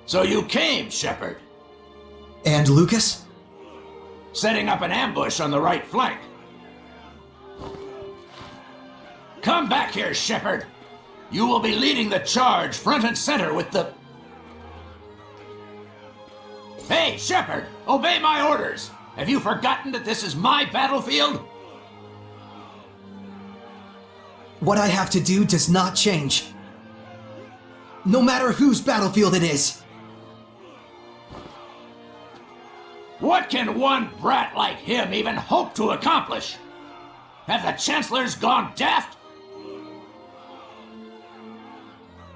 So you came, Shepard. And Lucas? Setting up an ambush on the right flank. Come back here, Shepard. You will be leading the charge front and center with the... Hey, Shepard! Obey my orders! Have you forgotten that this is my battlefield? What I have to do does not change. No matter whose battlefield it is. What can one brat like him even hope to accomplish? Have the Chancellors gone daft?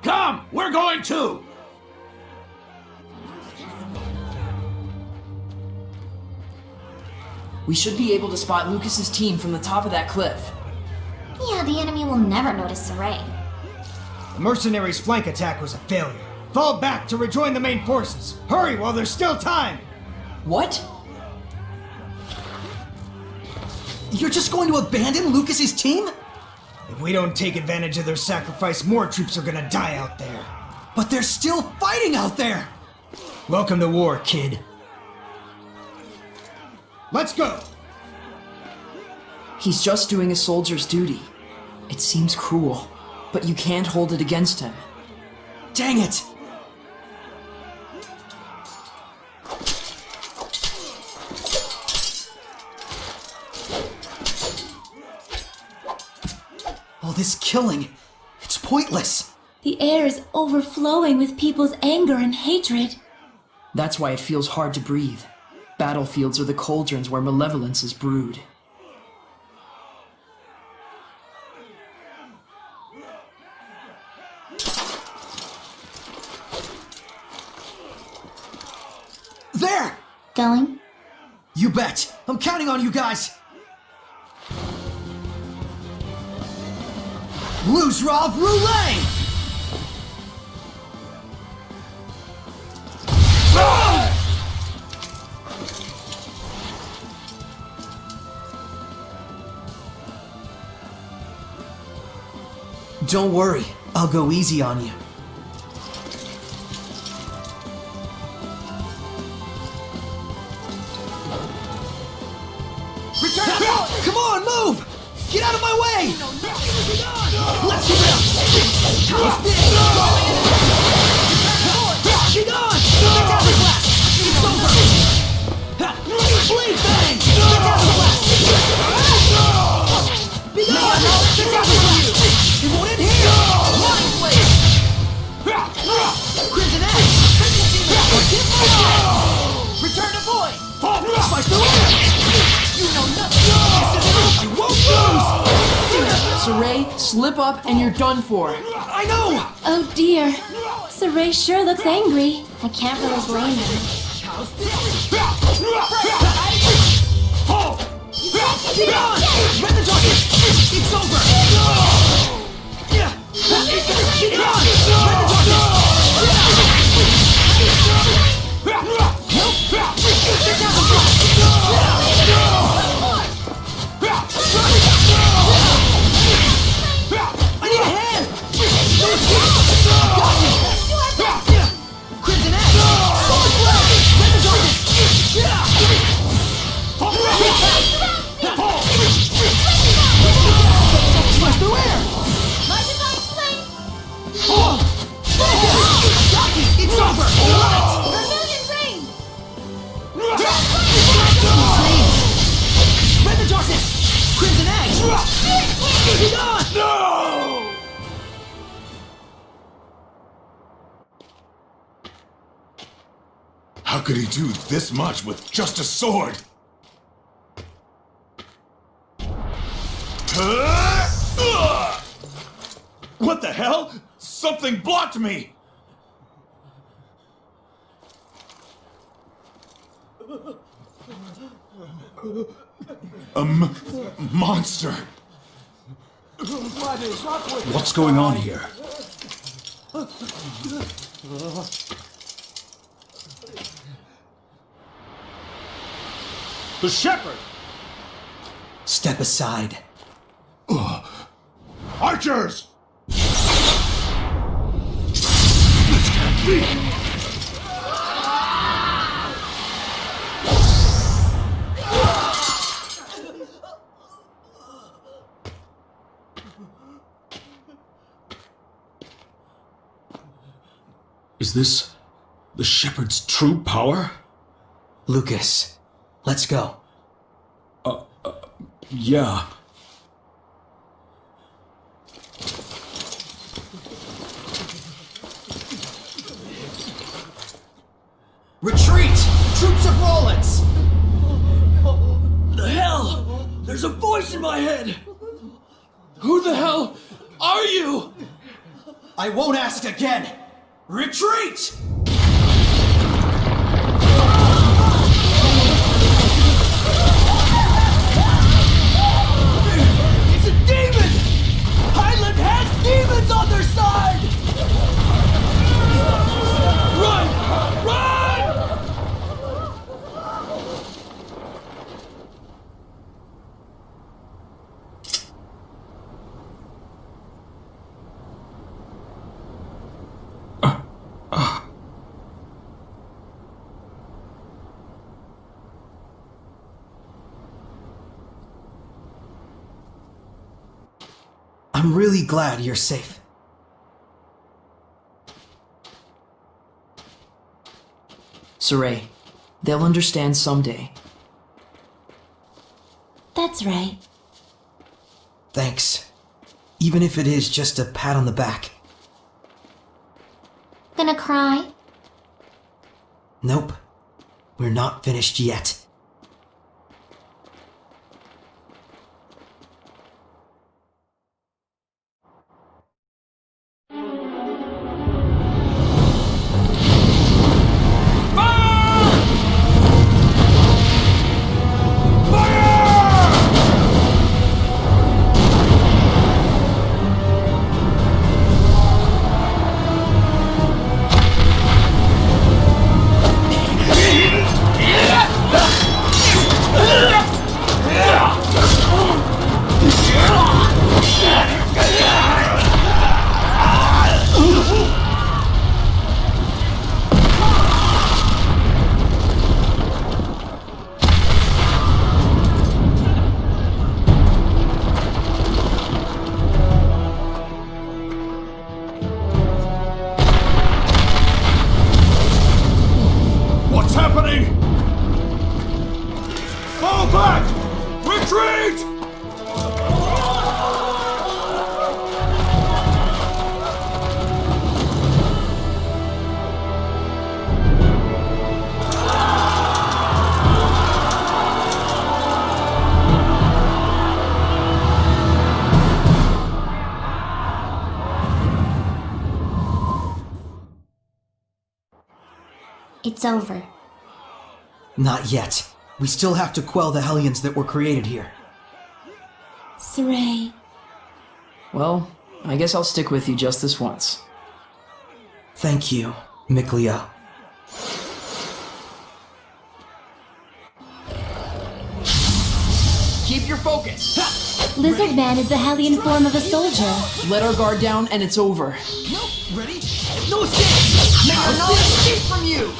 Come, we're going too! We should be able to spot Lucas's team from the top of that cliff. Yeah, the enemy will never notice Saray. The mercenaries' flank attack was a failure. Fall back to rejoin the main forces. Hurry while there's still time! What? You're just going to abandon Lucas's team? If we don't take advantage of their sacrifice, more troops are gonna die out there. But they're still fighting out there! Welcome to war, kid. Let's go! He's just doing a soldier's duty. It seems cruel, but you can't hold it against him. Dang it! All this killing, it's pointless. The air is overflowing with people's anger and hatred. That's why it feels hard to breathe. Battlefields are the cauldrons where malevolence is brewed. There! Going? You bet! I'm counting on you guys! Luzrov Roulette! Don't worry, I'll go easy on you. Come on, move! Get out of my way! Let's get it up! How's this? Get on! Fantastic blast! It's over! Blade bang! Fantastic blast! Be gone! Fantastic blast! It won't end here! Line blade! Crimson Edge! Get fire! Return to void! Slice the way! You know nothing! I won't lose! Saray, slip up and you're done for. I know! Oh dear. Saray sure looks angry. I can't really blame him. Get on! Run the darkness! It's over! Get on! Run the darkness! I need a hand! Got you! Crimson Edge! Sword Blade! Run the darkness! Smash through air! My divine flame! It's over! Vermilion rain! Rend the darkness! Crimson Edge! Be gone! No! How could he do this much with just a sword? What the hell? Something blocked me! A monster! What's going on here? The shepherd! Step aside. Archers! This can't be! Is this the Shepherd's true power? Lucas, let's go. Yeah. Retreat! Troops of Rollins! The hell? There's a voice in my head! Who the hell are you? I won't ask again! Retreat! It's a demon! Highland has demons on their side! Run! Run! I'm really glad you're safe. Saray, they'll understand someday. That's right. Thanks. Even if it is just a pat on the back. Gonna cry? Nope. We're not finished yet. What's happening? Fall back! Retreat! It's over. Not yet. We still have to quell the Hellions that were created here. Saray. Well, I guess I'll stick with you just this once. Thank you, Mikleo. Keep your focus! Lizard Man is the Hellion form of a soldier. Let our guard down and it's over. Nope, ready? No escape! May our knowledge escape from you!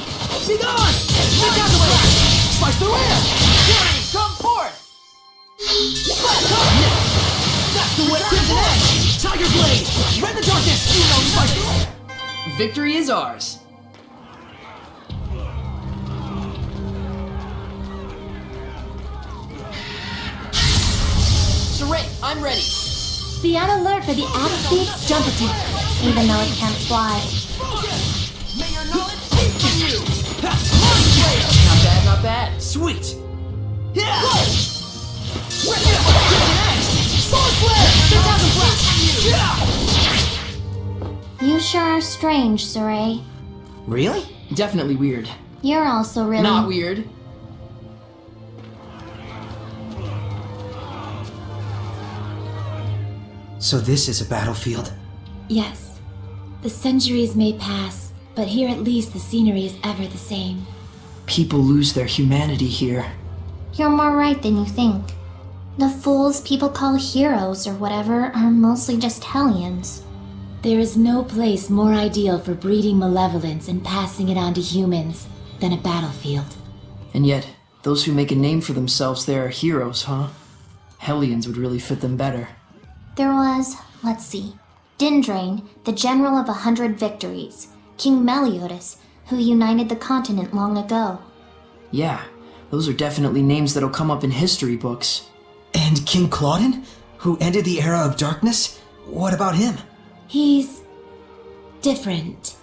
Be gone! Get out of the way! Slice through air! Fury, come forth! Splash, come! That's the way! Crimson Edge! Tiger Blade! Rend the darkness! You know, slice through air! Victory is ours. Saray, I'm ready! Be on alert for the Axe Thief's jump attack. Even though it can't fly. May your knowledge escape from you! Mind Flayer! Not bad, not bad. Sweet! Yeah! Crimson Edge! Sword Flare! Phantasm Flash! Yeah! You sure are strange, Saray. Really? Definitely weird. You're also really... Not weird. So this is a battlefield. Yes. The centuries may pass, but here at least the scenery is ever the same. People lose their humanity here. You're more right than you think. The fools people call heroes or whatever are mostly just Hellions. There is no place more ideal for breeding malevolence and passing it on to humans than a battlefield. And yet, those who make a name for themselves there are heroes, huh? Hellions would really fit them better. There was, let's see, Dindrain, the general of 100 victories. King Meliodas, who united the continent long ago. Yeah, those are definitely names that'll come up in history books. And King Claudin, who ended the era of darkness? What about him? He's different.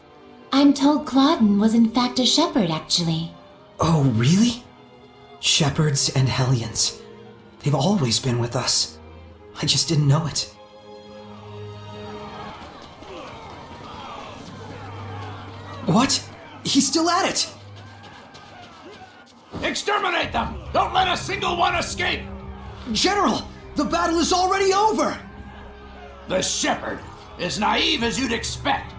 I'm told Claudin was in fact a shepherd, actually. Oh, really? Shepherds and Hellions. They've always been with us. I just didn't know it. What? He's still at it! Exterminate them! Don't let a single one escape! General! The battle is already over! The shepherd is naive as you'd expect.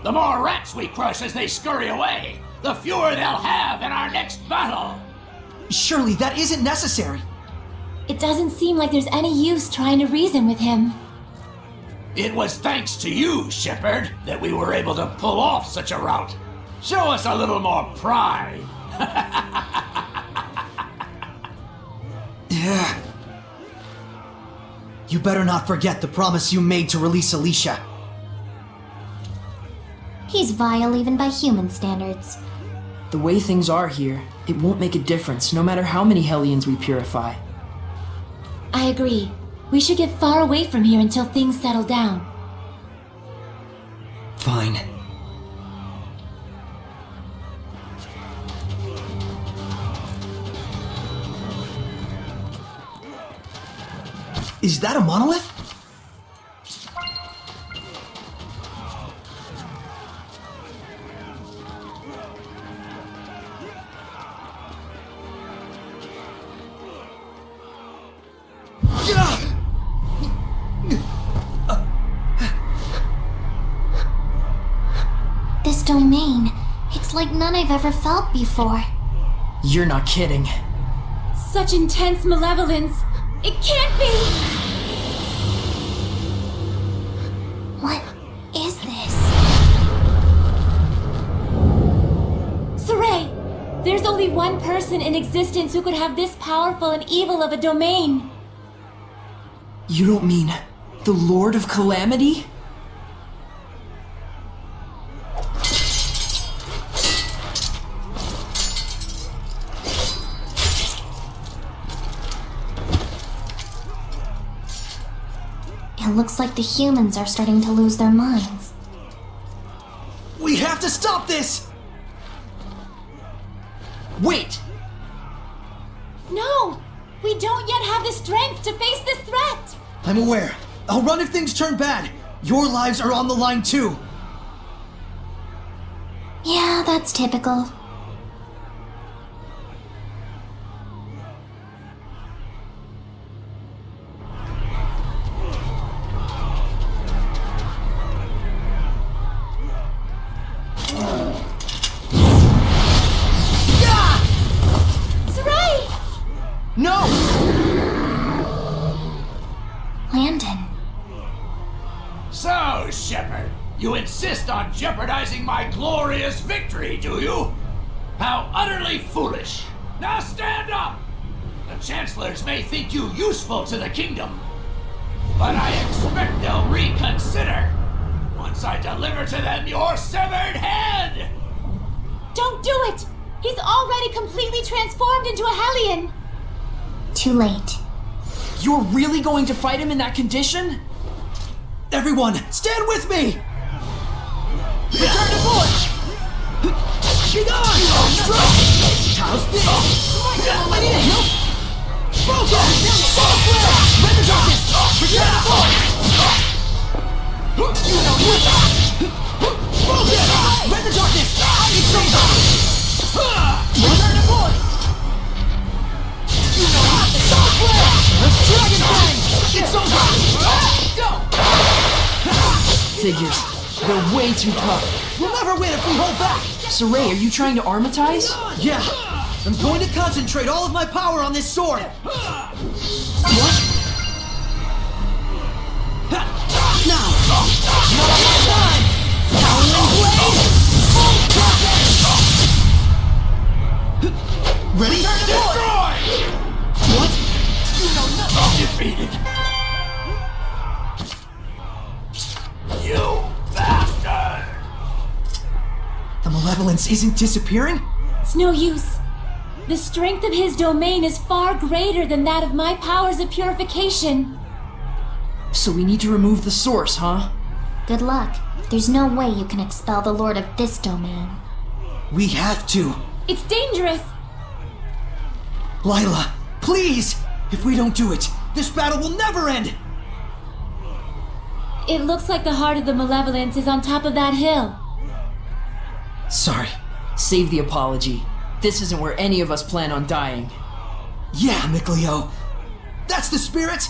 The more rats we crush as they scurry away, the fewer they'll have in our next battle. Surely that isn't necessary. It doesn't seem like there's any use trying to reason with him. It was thanks to you, shepherd, that we were able to pull off such a rout. Show us a little more pride. Yeah. You better not forget the promise you made to release Alicia. He's vile even by human standards. The way things are here, it won't make a difference no matter how many Hellions we purify. I agree. We should get far away from here until things settle down. Fine. Is that a monolith? This domain, it's like none I've ever felt before. You're not kidding. Such intense malevolence! It can't be! What is this? Saray! There's only one person in existence who could have this powerful and evil of a domain. You don't mean the Lord of Calamity? It looks like the humans are starting to lose their minds. We have to stop this! Wait! No! We don't yet have the strength to face this threat! I'm aware. I'll run if things turn bad. Your lives are on the line too. Yeah, that's typical. Saray! No! Landon. So, shepherd, you insist on jeopardizing my glorious victory, do you? How utterly foolish! Now stand up! The chancellors may think you useful to the kingdom, but I expect they'll reconsider once I deliver to them your severed head! Don't do it! He's already completely transformed into a Hellion! Too late. You're really going to fight him in that condition? Everyone, stand with me! Return to port! Be gone! How's this? I need it! Nope! Focus! Software! Rend the darkness! Return to port! Focus! Rend the darkness! It's over! Return to port! Software! Dragon Fang! It's over! Go! Figures. They're way too tough. We'll never win if we hold back! Saray, are you trying to armatize? Yeah! I'm going to concentrate all of my power on this sword! What? Now! Not this time! Howling Blade! Ready? Destroy! What? Defeated. You bastard! malevolence isn't disappearing? It's no use. The strength of his domain is far greater than that of my powers of purification. So we need to remove the source, huh? Good luck. There's no way you can expel the Lord of this domain. We have to. It's dangerous. Lila, please! If we don't do it, this battle will never end! It looks like the heart of the malevolence is on top of that hill. Sorry. Save the apology. This isn't where any of us plan on dying. Yeah, Mikleo. That's the spirit!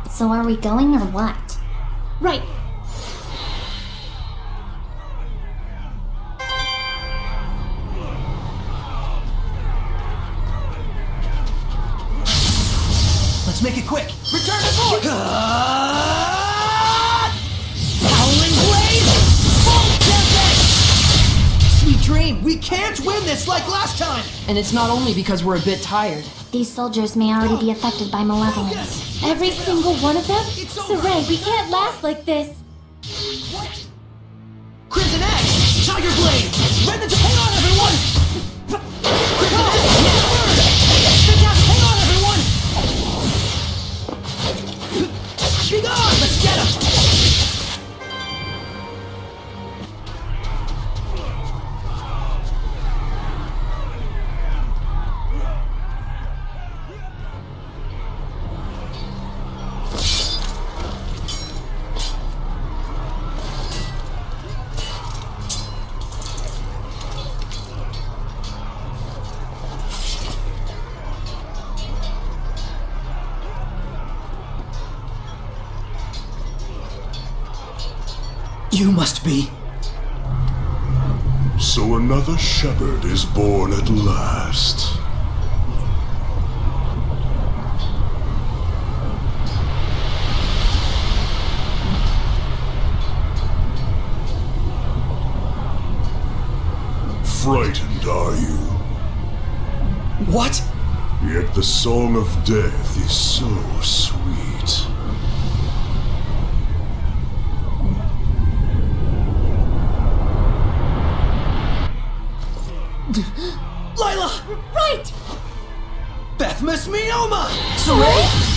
So are we going or what? Right. Let's make it quick! Return to force! Howling blade! Full tempest! Sweet dream! We can't win this like last time! And it's not only because we're a bit tired. These soldiers may already be affected by malevolence. Every single one of them? It's over. Saray, we can't last like this. What? Crimson Edge! Tiger Blade! Red Ninja, hang on, everyone! Crimson Edge! Word! Fantastic, hang on, everyone! Be gone! Let's get him! You must be. So another shepherd is born at last. Frightened, are you? What? Yet the song of death is so sweet. Lila! Right! Bethmas Mioma! Saray?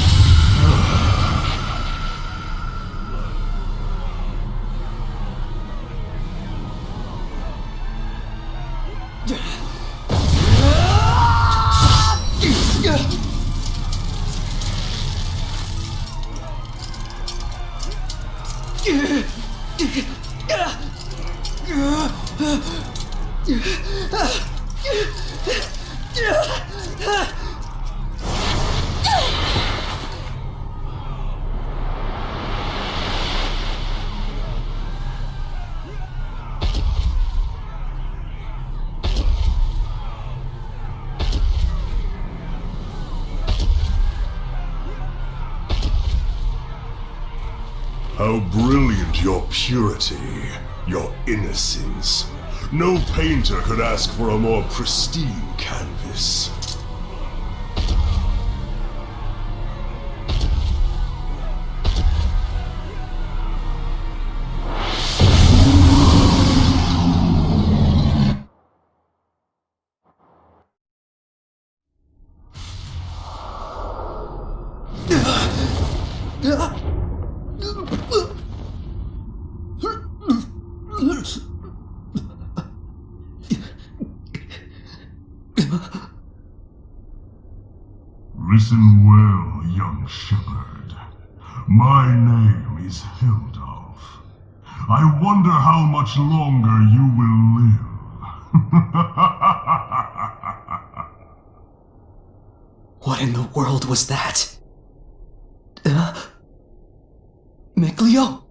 How brilliant your purity, your innocence. No painter could ask for a more pristine canvas. Listen well, young shepherd. My name is Hildolf. I wonder how much longer you will live. What in the world was that? Mikleo?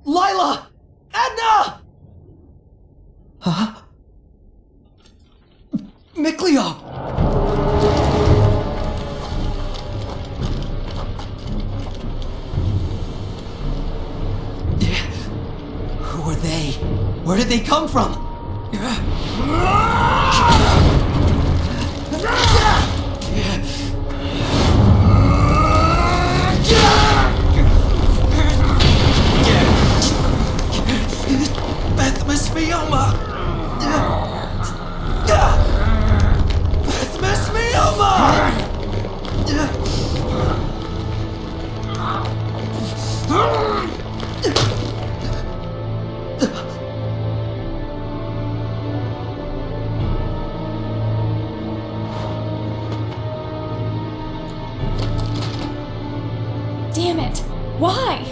Lila! Edna! Huh? Mikleo! Who are they? Where did they come from? Mesmioma! Damn it! Why?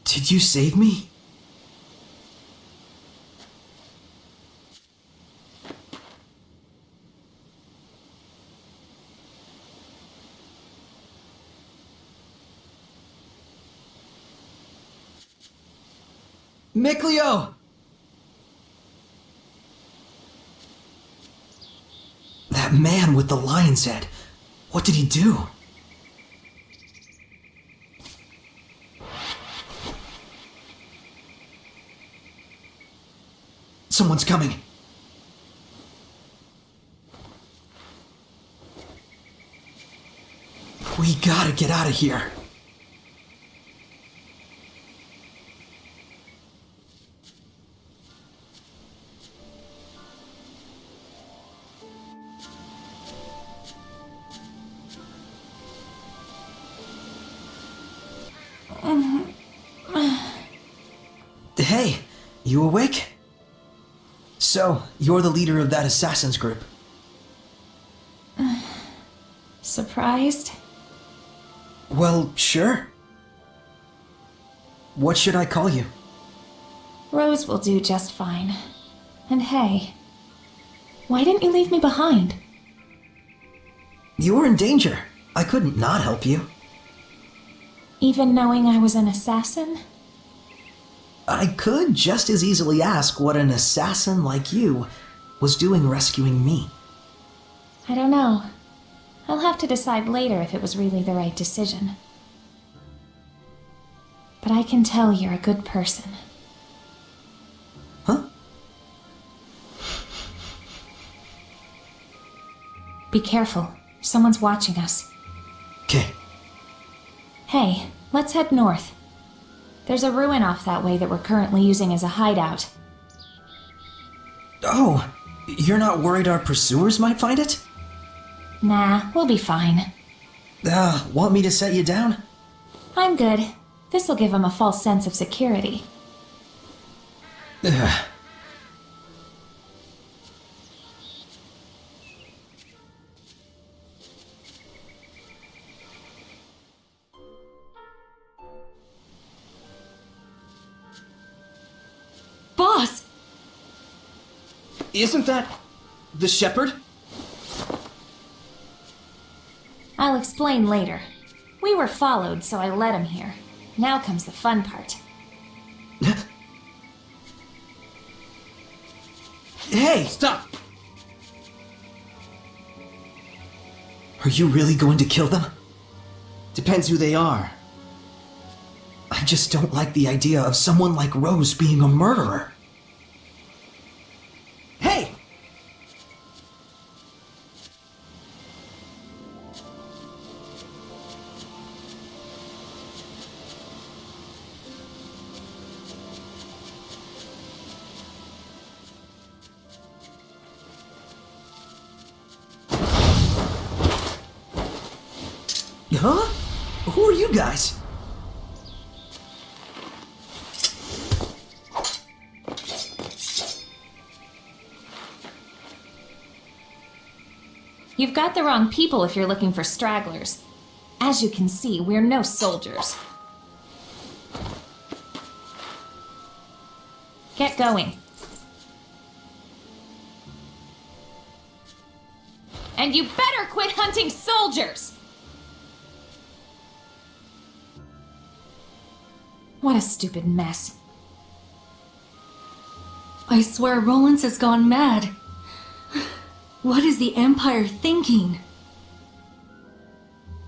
Did you save me? Mikleo! That man with the lion's head. What did he do? Someone's coming. We gotta get out of here. Hey, you awake? So, you're the leader of that assassin's group. Surprised? Well, sure. What should I call you? Rose will do just fine. And hey, why didn't you leave me behind? You were in danger. I couldn't not help you. Even knowing I was an assassin? I could just as easily ask what an assassin like you was doing rescuing me. I don't know. I'll have to decide later if it was really the right decision. But I can tell you're a good person. Huh? Be careful. Someone's watching us. Okay. Hey, let's head north. There's a ruin off that way that we're currently using as a hideout. Oh, you're not worried our pursuers might find it? Nah, we'll be fine. Want me to set you down? I'm good. This'll give them a false sense of security. Ugh. Boss! Isn't that the shepherd? I'll explain later. We were followed, so I led him here. Now comes the fun part. Hey! Stop! Are you really going to kill them? Depends who they are. I just don't like the idea of someone like Rose being a murderer. Hey! Huh? Who are you guys? You've got the wrong people if you're looking for stragglers. As you can see, we're no soldiers. Get going. And you better quit hunting soldiers! What a stupid mess. I swear Rollins has gone mad. What is the Empire thinking?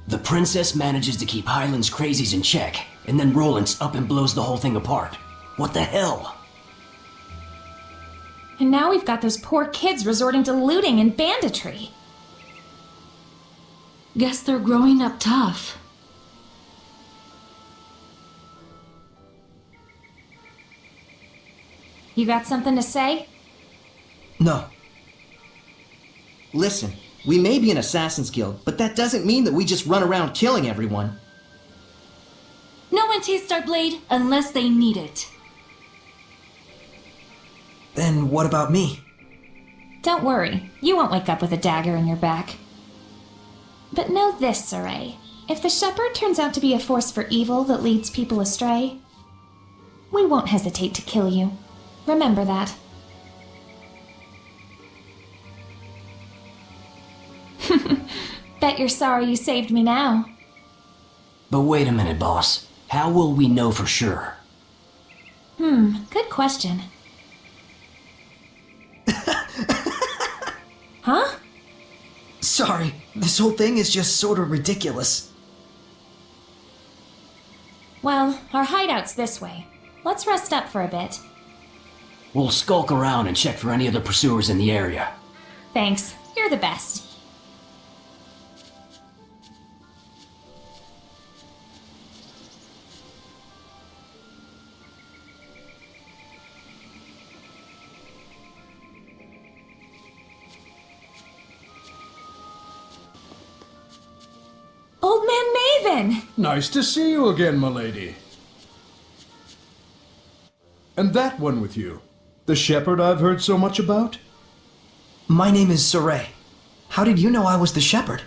The princess manages to keep Highland's crazies in check, and then Rollins up and blows the whole thing apart. What the hell? And now we've got those poor kids resorting to looting and banditry. Guess they're growing up tough. You got something to say? No. Listen, we may be an assassin's guild, but that doesn't mean that we just run around killing everyone. No one tastes our blade unless they need it. Then what about me? Don't worry, you won't wake up with a dagger in your back. But know this, Saray. If the shepherd turns out to be a force for evil that leads people astray, we won't hesitate to kill you. Remember that. Bet you're sorry you saved me now. But wait a minute, boss. How will we know for sure? Good question. Huh? Sorry, this whole thing is just sort of ridiculous. Well, our hideout's this way. Let's rest up for a bit. We'll skulk around and check for any other pursuers in the area. Thanks. You're the best. Old Man Maven! Nice to see you again, milady. And that one with you. The shepherd I've heard so much about? My name is Saray. How did you know I was the shepherd?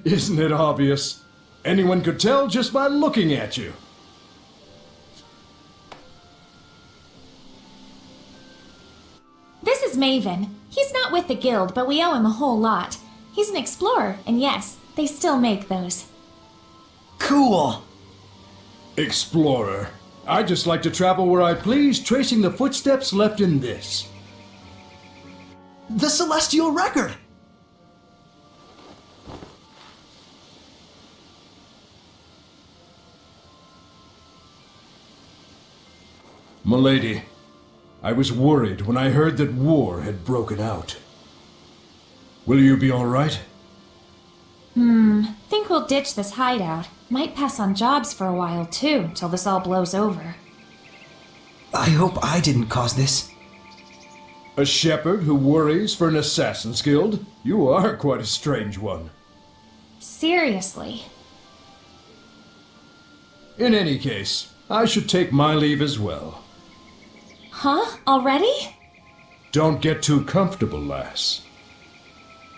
Isn't it obvious? Anyone could tell just by looking at you. This is Maven. He's not with the guild, but we owe him a whole lot. He's an explorer, and yes, they still make those. Cool! Explorer. I just like to travel where I please, tracing the footsteps left in this. The Celestial Record! Milady, I was worried when I heard that war had broken out. Will you be all right? Think we'll ditch this hideout. Might pass on jobs for a while too, till this all blows over. I hope I didn't cause this. A shepherd who worries for an assassin's guild? You are quite a strange one. Seriously. In any case, I should take my leave as well. Huh? Already? Don't get too comfortable, lass.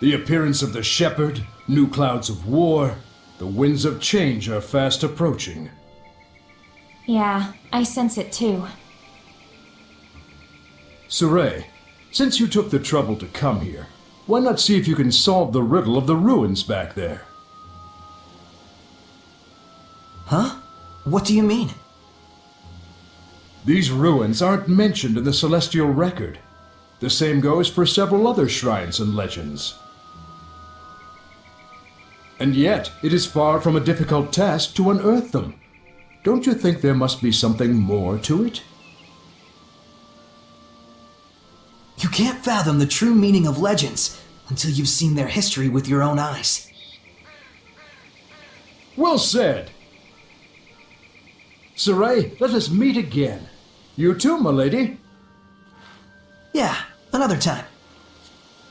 The appearance of the shepherd, new clouds of war, the winds of change are fast approaching. Yeah, I sense it too. Saray, since you took the trouble to come here, why not see if you can solve the riddle of the ruins back there? Huh? What do you mean? These ruins aren't mentioned in the Celestial Record. The same goes for several other shrines and legends. And yet, it is far from a difficult task to unearth them. Don't you think there must be something more to it? You can't fathom the true meaning of legends until you've seen their history with your own eyes. Well said! Saray, let us meet again. You too, milady. Yeah, another time.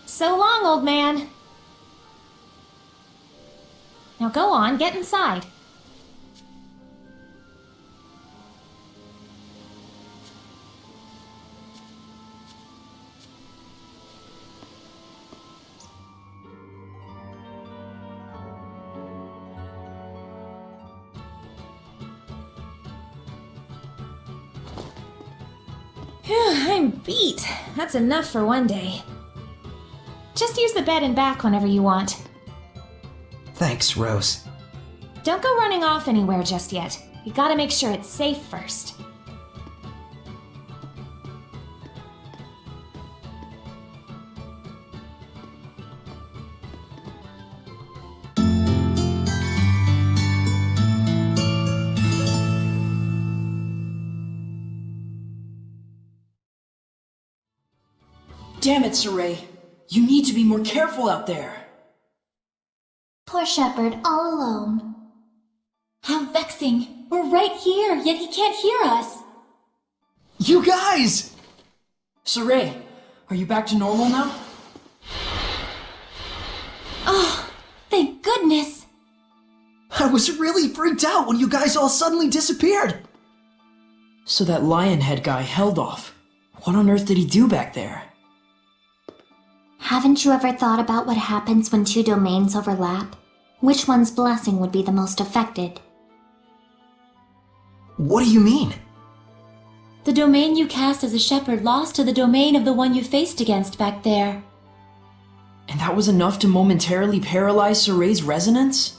So long, old man. Now go on, get inside. I'm beat. That's enough for one day. Just use the bed and back whenever you want. Thanks, Rose. Don't go running off anywhere just yet. You gotta make sure it's safe first. Damn it, Saray. You need to be more careful out there. Poor Shepherd, all alone. How vexing. We're right here, yet he can't hear us. You guys! Saray, are you back to normal now? Oh, thank goodness. I was really freaked out when you guys all suddenly disappeared. So that lion head guy held off. What on earth did he do back there? Haven't you ever thought about what happens when two domains overlap? Which one's blessing would be the most affected? What do you mean? The domain you cast as a shepherd lost to the domain of the one you faced against back there. And that was enough to momentarily paralyze Saray's resonance?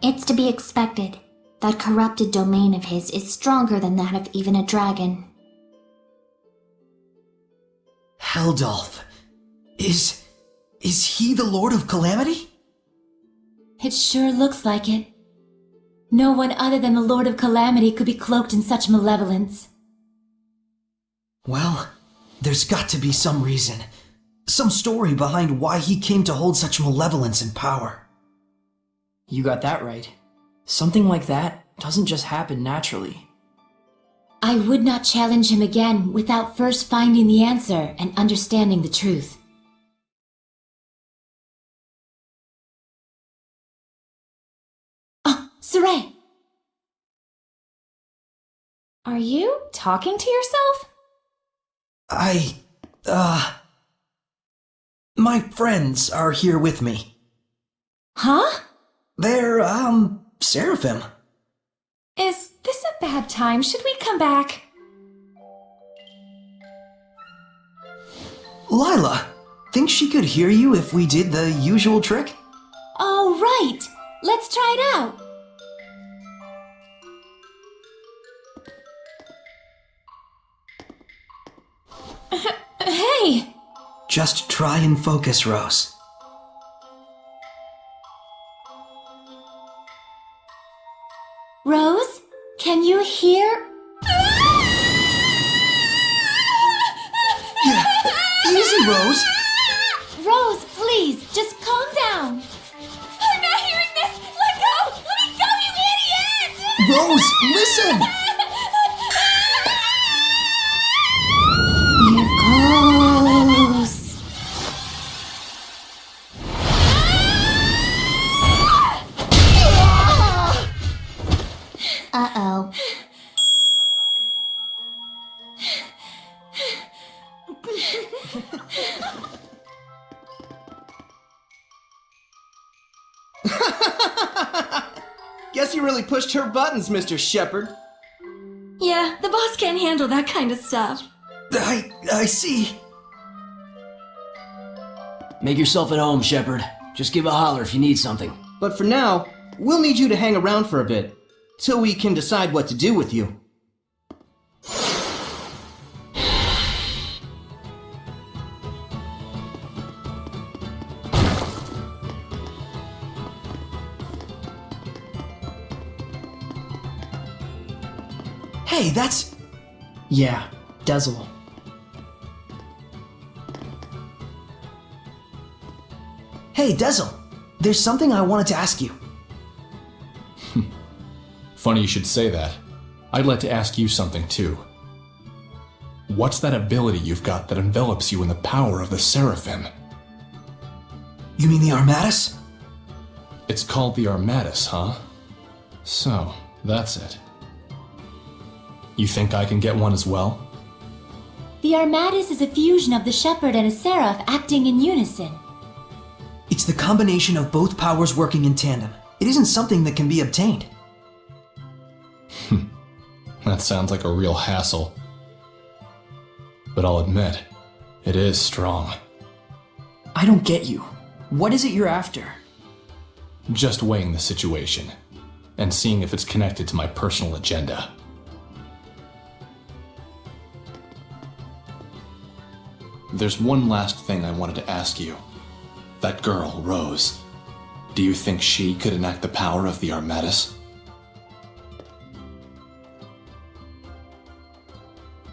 It's to be expected. That corrupted domain of his is stronger than that of even a dragon. Heldolf. Is he the Lord of Calamity? It sure looks like it. No one other than the Lord of Calamity could be cloaked in such malevolence. Well, there's got to be some reason. Some story behind why he came to hold such malevolence and power. You got that right. Something like that doesn't just happen naturally. I would not challenge him again without first finding the answer and understanding the truth. Oh, Saray! Are you talking to yourself? My friends are here with me. Huh? They're, seraphim. Is this a bad time? Should we come back? Lila, think she could hear you if we did the usual trick? Oh, right! Let's try it out! Hey! Just try and focus, Rose. Rose, can you hear? Yeah, easy, Rose. Rose, please, just calm down. I'm not hearing this! Let go! Let me go, you idiot! Rose, listen! Uh-oh. Guess you really pushed her buttons, Mr. Shepherd. Yeah, the boss can't handle that kind of stuff. I see. Make yourself at home, Shepherd. Just give a holler if you need something. But for now, we'll need you to hang around for a bit, till we can decide what to do with you. Hey, that's... Yeah, Dezel. Hey, Dezel. There's something I wanted to ask you. Funny you should say that. I'd like to ask you something too. What's that ability you've got that envelops you in the power of the Seraphim? You mean the Armatus? It's called the Armatus, huh? So, that's it. You think I can get one as well? The Armatus is a fusion of the Shepherd and a Seraph acting in unison. It's the combination of both powers working in tandem. It isn't something that can be obtained. That sounds like a real hassle. but I'll admit, it is strong. I don't get you. What is it you're after? Just weighing the situation, and seeing if it's connected to my personal agenda. There's one last thing I wanted to ask you. That girl, Rose, do you think she could enact the power of the Armatus?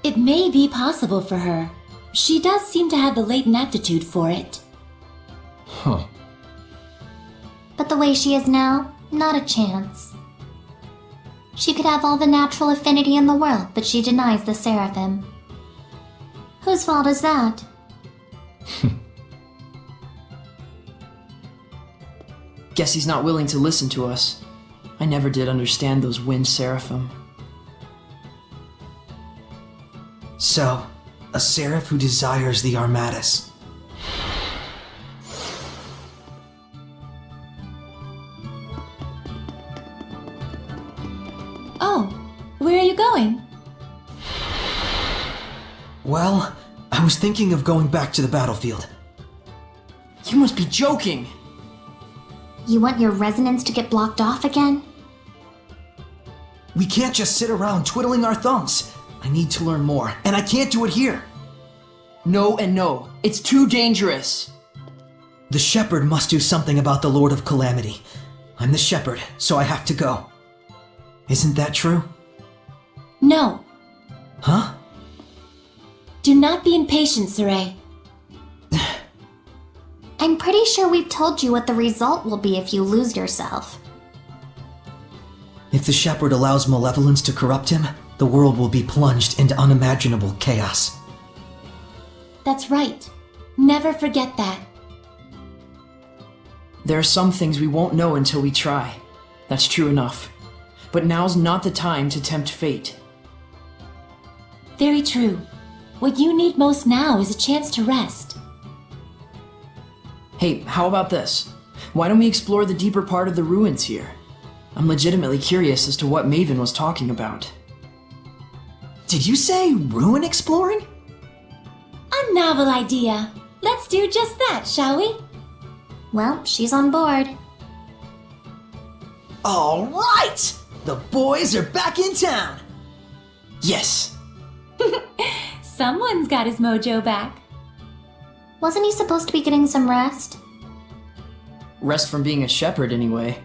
It may be possible for her. She does seem to have the latent aptitude for it. Huh. But the way she is now, not a chance. She could have all the natural affinity in the world, but she denies the Seraphim. Whose fault is that? Guess he's not willing to listen to us. I never did understand those wind Seraphim. So, a seraph who desires the Armatus. Oh, where are you going? Well, I was thinking of going back to the battlefield. You must be joking! You want your resonance to get blocked off again? We can't just sit around twiddling our thumbs. I need to learn more, and I can't do it here. No and no. It's too dangerous. The shepherd must do something about the Lord of Calamity. I'm the shepherd, so I have to go. Isn't that true? No. Huh? Do not be impatient, Saray. I'm pretty sure we've told you what the result will be if you lose yourself. If the shepherd allows malevolence to corrupt him, the world will be plunged into unimaginable chaos. That's right. Never forget that. There are some things we won't know until we try. That's true enough. But now's not the time to tempt fate. Very true. What you need most now is a chance to rest. Hey, how about this? Why don't we explore the deeper part of the ruins here? I'm legitimately curious as to what Maven was talking about. Did you say ruin exploring? A novel idea. Let's do just that, shall we? Well, she's on board. All right! The boys are back in town! Yes! Someone's got his mojo back. Wasn't he supposed to be getting some rest? Rest from being a shepherd, anyway.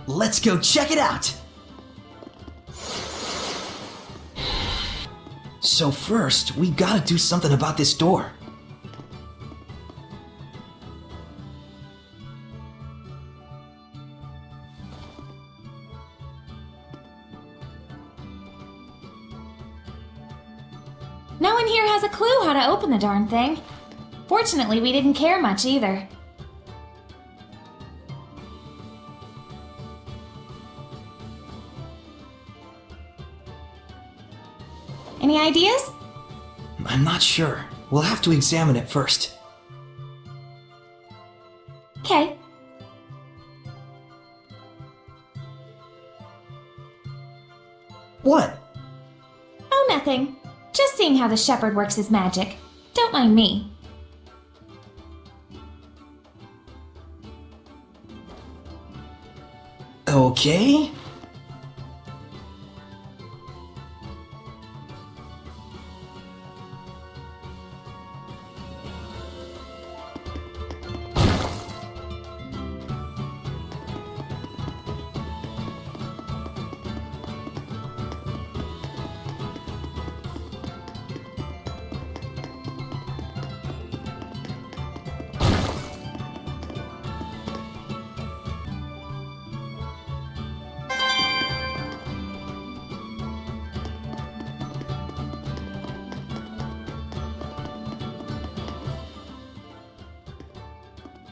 Let's go check it out! So first, we gotta do something about this door. No one here has a clue how to open the darn thing. Fortunately, we didn't care much either. Any ideas? I'm not sure. We'll have to examine it first. Okay. What? Oh, nothing. Just seeing how the shepherd works his magic. Don't mind me. Okay.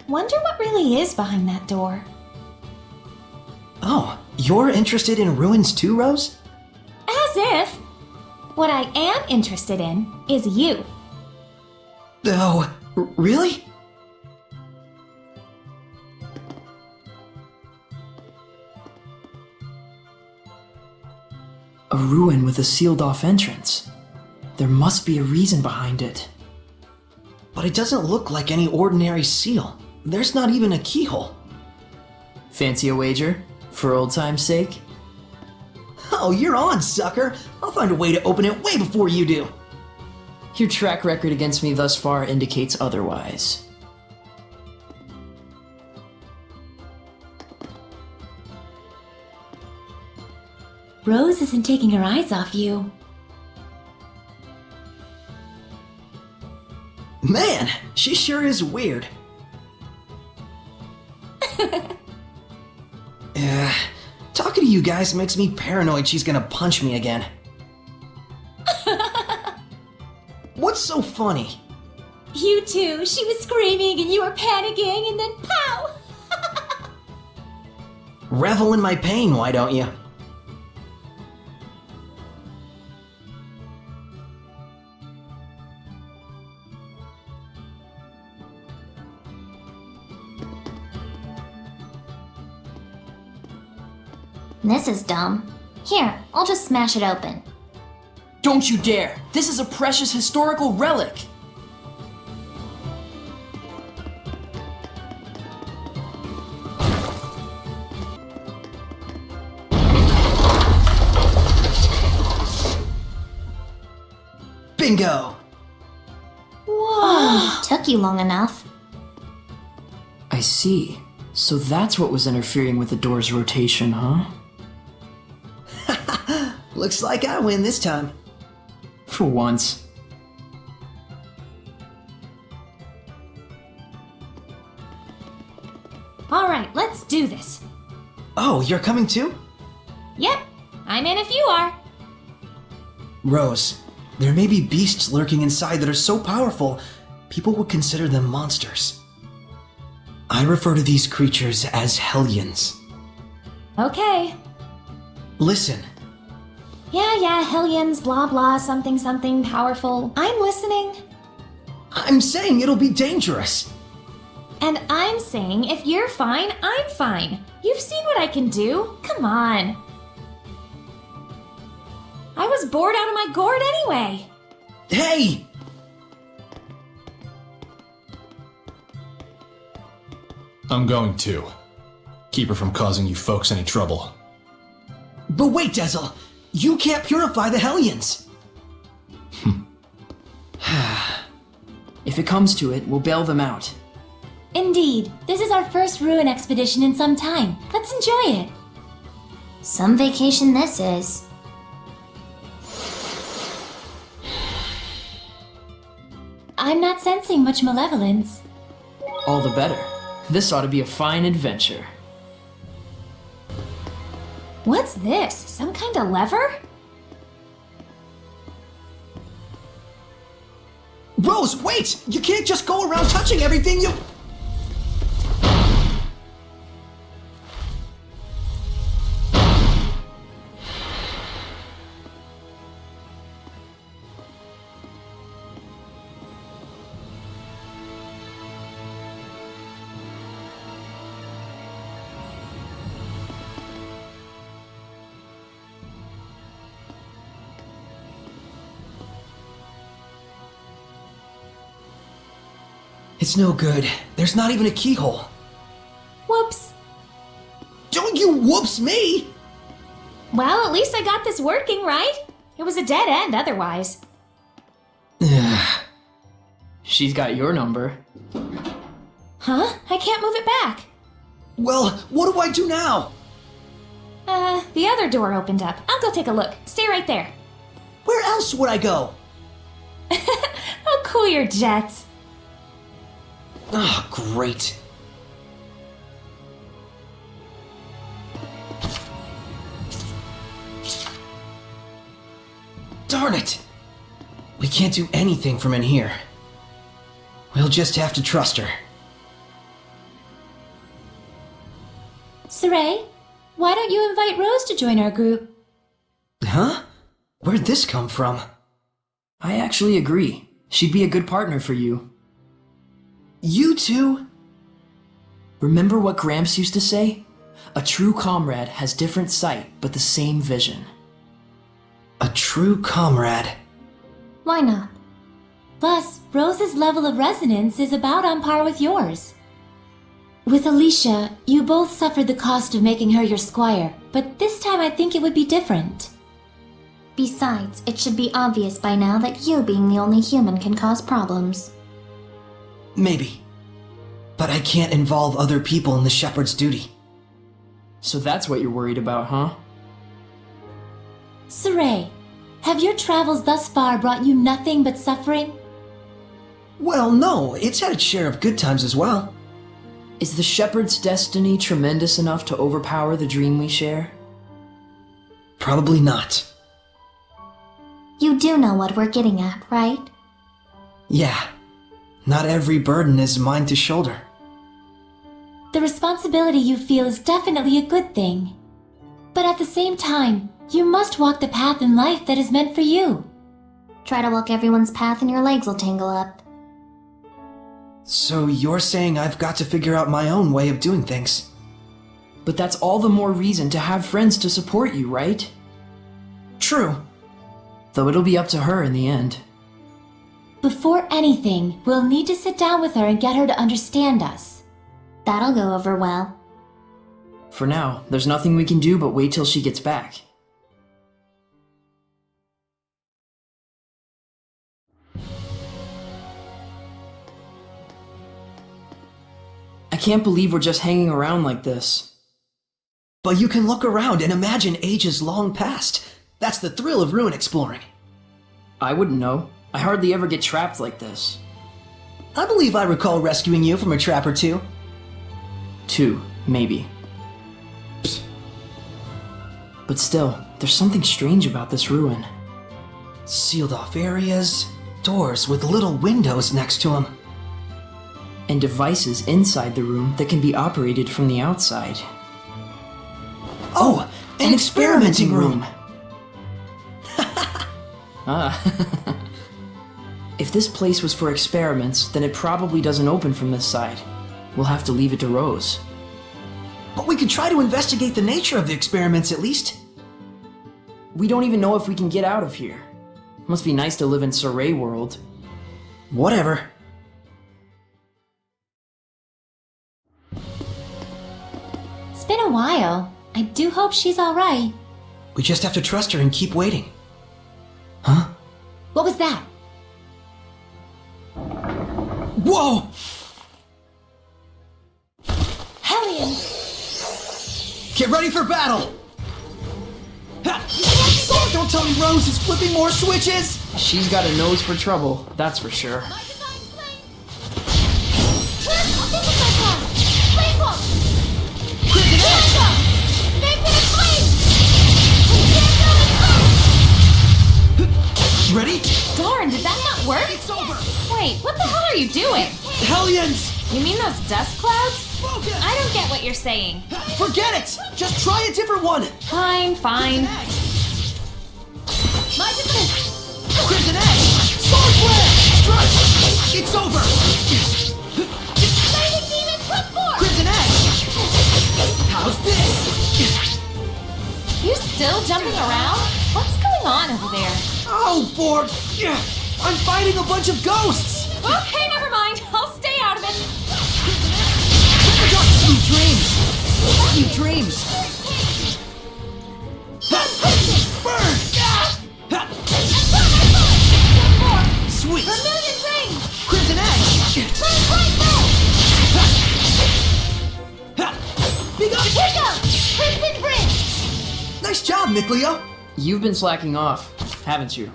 Wonder what really is behind that door. Oh, you're interested in ruins too, Rose? As if! What I am interested in is you. Oh, really? A ruin with a sealed-off entrance. There must be a reason behind it. But it doesn't look like any ordinary seal. There's not even a keyhole. Fancy a wager? For old time's sake? Oh, you're on, sucker! I'll find a way to open it way before you do! Your track record against me thus far indicates otherwise. Rose isn't taking her eyes off you. Man, she sure is weird. Talking to you guys makes me paranoid she's gonna punch me again. What's so funny? You too. She was screaming and you were panicking and then pow! Revel in my pain, why don't you? This is dumb. Here, I'll just smash it open. Don't you dare! This is a precious historical relic! Bingo! Whoa! Took you long enough. I see. So that's what was interfering with the door's rotation, huh? Looks like I win this time. For once. Alright, let's do this. Oh, you're coming too? Yep, I'm in if you are. Rose, there may be beasts lurking inside that are so powerful, people would consider them monsters. I refer to these creatures as Hellions. Okay. Listen. Yeah, Hellions, blah blah, something something powerful. I'm listening. I'm saying it'll be dangerous. And I'm saying if you're fine, I'm fine. You've seen what I can do. Come on. I was bored out of my gourd anyway. Hey! I'm going to. Keep her from causing you folks any trouble. But wait, Dezel! You can't purify the Hellions! If it comes to it, we'll bail them out. Indeed. This is our first ruin expedition in some time. Let's enjoy it. Some vacation this is. I'm not sensing much malevolence. All the better. This ought to be a fine adventure. What's this? Some kind of lever? Rose, wait! You can't just go around touching everything you... It's no good. There's not even a keyhole. Whoops. Don't you whoops me! Well, at least I got this working, right? It was a dead end otherwise. She's got your number. Huh? I can't move it back. Well, what do I do now? The other door opened up. I'll go take a look. Stay right there. Where else would I go? Oh, cool your jets. Oh, great. Darn it! We can't do anything from in here. We'll just have to trust her. Saray, why don't you invite Rose to join our group? Huh? Where'd this come from? I actually agree. She'd be a good partner for you. You two? Remember what Gramps used to say? A true comrade has different sight, but the same vision. A true comrade. Why not? Plus, Rose's level of resonance is about on par with yours. With Alicia, you both suffered the cost of making her your squire, but this time I think it would be different. Besides, it should be obvious by now that you being the only human can cause problems. Maybe. But I can't involve other people in the shepherd's duty. So that's what you're worried about, huh? Saray, have your travels thus far brought you nothing but suffering? Well, no, it's had its share of good times as well. Is the shepherd's destiny tremendous enough to overpower the dream we share? Probably not. You do know what we're getting at, right? Yeah. Not every burden is mine to shoulder. The responsibility you feel is definitely a good thing. But at the same time, you must walk the path in life that is meant for you. Try to walk everyone's path and your legs will tangle up. So you're saying I've got to figure out my own way of doing things? But that's all the more reason to have friends to support you, right? True. Though it'll be up to her in the end. Before anything, we'll need to sit down with her and get her to understand us. That'll go over well. For now, there's nothing we can do but wait till she gets back. I can't believe we're just hanging around like this. But you can look around and imagine ages long past. That's the thrill of ruin exploring. I wouldn't know. I hardly ever get trapped like this. I believe I recall rescuing you from a trap or two. 2, maybe. Psst. But still, there's something strange about this ruin. Sealed off areas, doors with little windows next to them. And devices inside the room that can be operated from the outside. Oh, an experimenting room! Ah. If this place was for experiments, then it probably doesn't open from this side. We'll have to leave it to Rose. But we could try to investigate the nature of the experiments at least. We don't even know if we can get out of here. Must be nice to live in Saray world. Whatever. It's been a while. I do hope she's alright. We just have to trust her and keep waiting. Huh? What was that? Whoa! Hellions! Get ready for battle! Don't tell me Rose is flipping more switches! She's got a nose for trouble, that's for sure. Ready? Darn, did that not work? It's over! Wait, what the hell are you doing? Hellions! You mean those dust clouds? Focus! I don't get what you're saying. Forget it! Just try a different one! Fine, fine. My defense! Crimson Edge! Sword Flare! Strike! It's over! Lightning Demon, come forth! Crimson Edge! How's this? You still jumping around? What's going on over there? Oh, I'm fighting a bunch of ghosts! Okay, never mind. I'll stay out of it. Sweet dreams! Sweet dreams! Burn! Sweet! Vermilion Ring! Crimson Edge! Big up! Pick up! Crimson Bridge! Nice job, Mikleo! You've been slacking off, haven't you?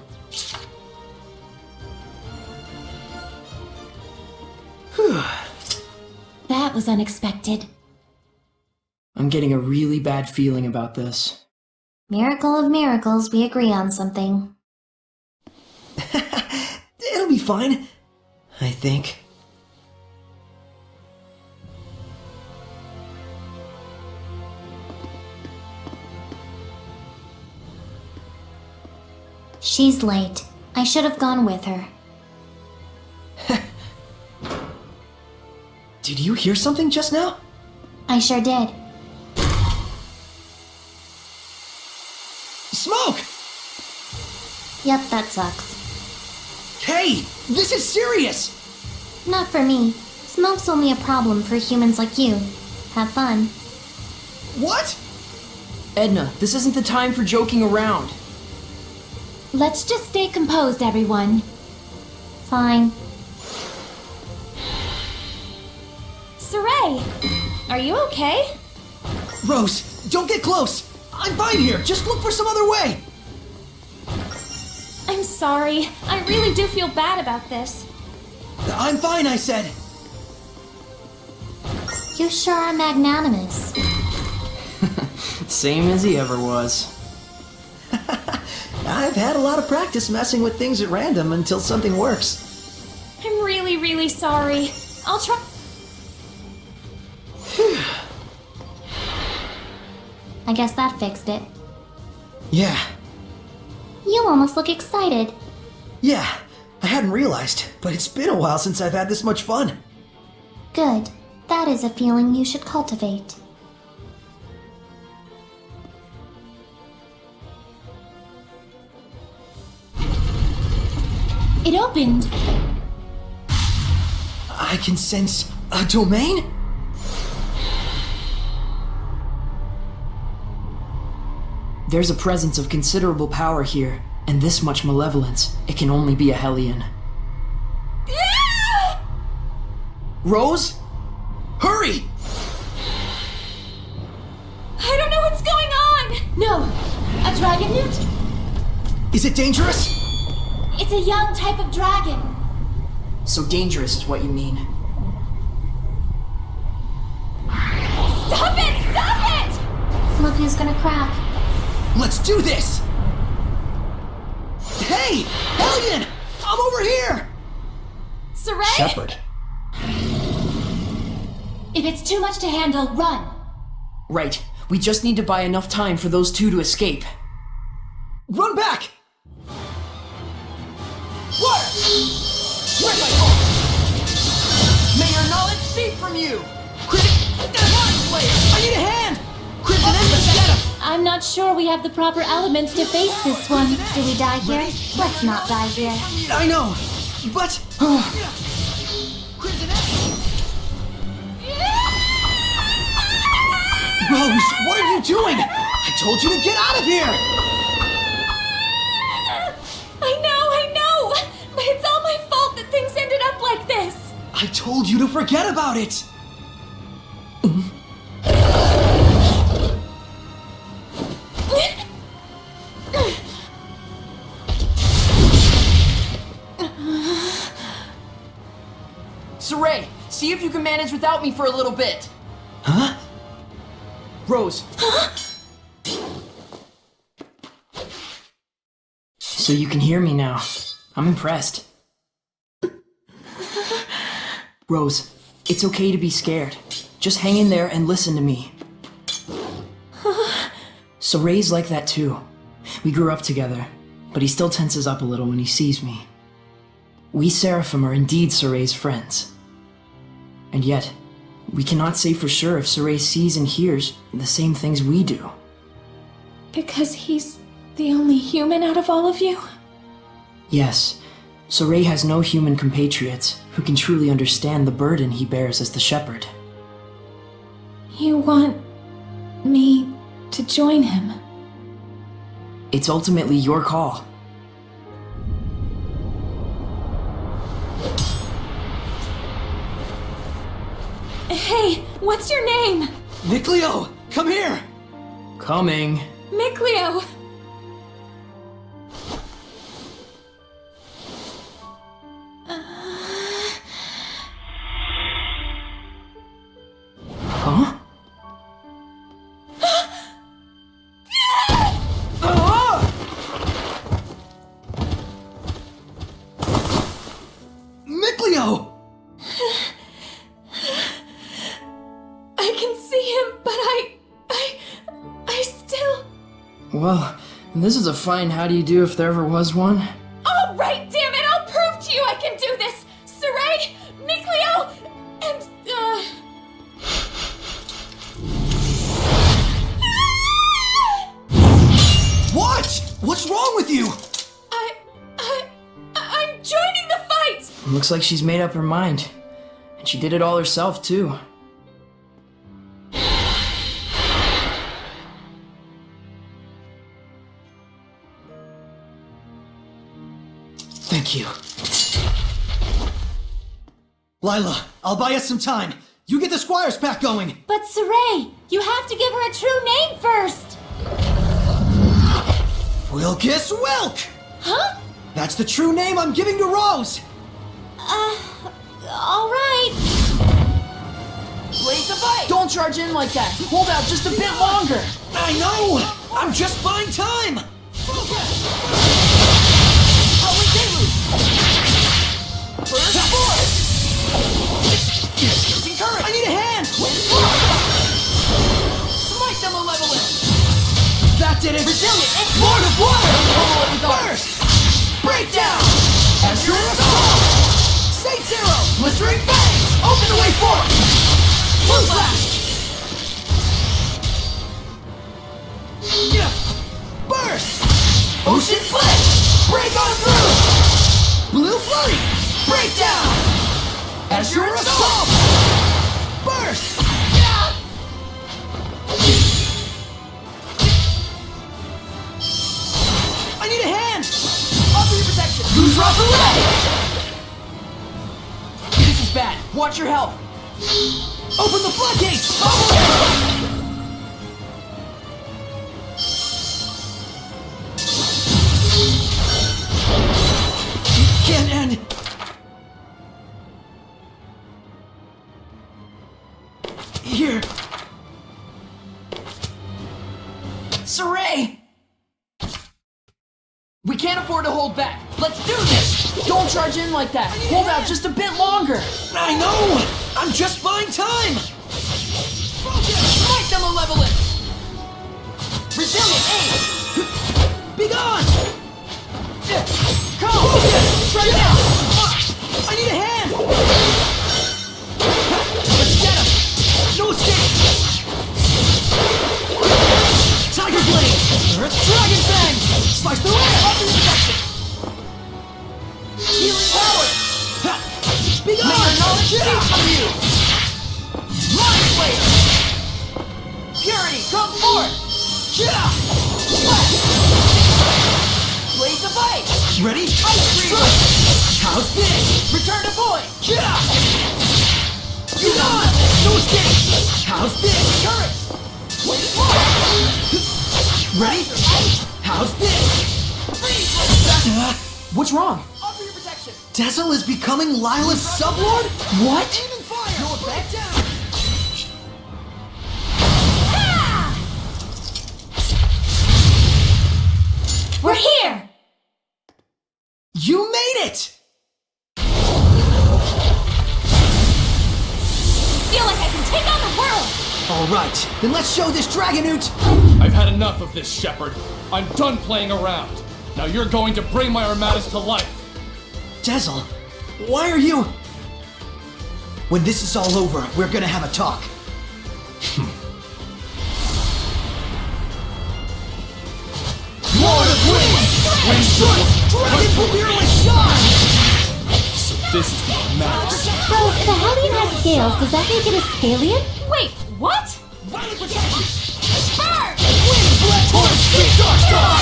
That was unexpected. I'm getting a really bad feeling about this. Miracle of miracles, we agree on something. It'll be fine. I think. She's late. I should have gone with her. Did you hear something just now? I sure did. Smoke! Yep, that sucks. Hey! This is serious! Not for me. Smoke's only a problem for humans like you. Have fun. What? Edna, this isn't the time for joking around. Let's just stay composed, everyone. Fine. Saray, are you okay? Rose, don't get close! I'm fine here, just look for some other way! I'm sorry. I really do feel bad about this. I'm fine, I said! You sure are magnanimous. Same as he ever was. I've had a lot of practice messing with things at random until something works. I'm really, really sorry. I'll try. I guess that fixed it. Yeah, You almost look excited. yeah, I hadn't realized, but it's been a while since I've had this much fun. Good. That is a feeling you should cultivate. It opened. I can sense a domain? There's a presence of considerable power here, and this much malevolence. It can only be a Hellion. Rose? Hurry! I don't know what's going on! No! A dragon newt? Is it dangerous? It's a young type of dragon. So dangerous is what you mean. Stop it! Stop it! Look who's gonna crack. Let's do this! Hey! Hellion! I'm over here! Saray? Shepard. If it's too much to handle, run. Right. We just need to buy enough time for those two to escape. Run back! Water! Strike my heart! May your knowledge seep from you! I need a hand! Crimson Embers, get him! I'm not sure we have the proper elements to face this one. Do we die here? Let's not die here. I know, but... Crimson Embers! Rose, what are you doing? I told you to get out of here! I know! But it's all my fault that things ended up like this! I told you to forget about it! Saray, see if you can manage without me for a little bit. Huh? Rose. So you can hear me now. I'm impressed. Rose, it's okay to be scared. Just hang in there and listen to me. Saray's like that too. We grew up together, but he still tenses up a little when he sees me. We Seraphim are indeed Saray's friends. And yet, we cannot say for sure if Saray sees and hears the same things we do. Because he's the only human out of all of you? Yes, Saray has no human compatriots who can truly understand the burden he bears as the shepherd. You want me to join him? It's ultimately your call. Hey, what's your name? Nicleo, come here! Coming. Micleo! Huh? Nicleo! I can see him, but I still... Well, this is a fine how do you do if there ever was one. All right, damn it! I'll prove to you I can do this! Saray, Micleo, and, What? What's wrong with you? I'm joining the Looks like she's made up her mind. And she did it all herself, too. Thank you. Lila, I'll buy us some time. You get the Squire's pack going. But Saray, you have to give her a true name first. Wilkis Wilk! Huh? That's the true name I'm giving to Rose! All right. Blaze of fight! Don't charge in like that. Hold out just a bit longer. I know! I'm just buying time! Howling Deluge! Burst force! Surging current! I need a hand! Smite them malevolence! That did it! Resilient and Lord of Water! Burst! Breakdown! Azure Assault! Saint Zero! Blistering Fangs! Open the way forward! Blue Flash! Burst! Ocean Blitz! Break on through! Blue Flurry! Breakdown! Azure Assault! Burst! I need a hand! Offer your protection! Lose Rock Array! This is bad. Watch your health. Open the floodgates! It can't end! Here! Saray! We can't afford to hold back. Let's do this! Don't charge in like that. Hold out just a bit longer. I know! I'm just buying time! Smite them malevolence! Resilient aim! Be gone! Come! Focus! Try it out! I need a hand! Let's get him! No escape! Tiger Blade! Earth Dragon Fang! Slice the air! Offer your protection! Healing power! Be gone! May your knowledge cease from you! Mind Flayer! Purity, come forth! Splash! Blaze of Ice! Ready? Ice Reaver! How's this? Return to void! Be gone! No escape! How's this? Courage! Ready? How's this? What's wrong? Offer your protection! Dazzle is becoming Lila's sublord? What? Even fire! No effect down! We're here! You made it! Feel like I can take on the world! Alright, then let's show this Dragonoot! I've had enough of this, Shepard. I'm done playing around. Now you're going to bring my armadas to life. Dazzle, why are you... When this is all over, we're gonna have a talk. Lord of Wind! Wind Strike! Dragon Virulent Shot! So this is the armadas. Rose, if a Hellion has scales, does that make it a Scalian? Wait, what? Violent Protection! Burn! Wind Black Torch! Dark Star!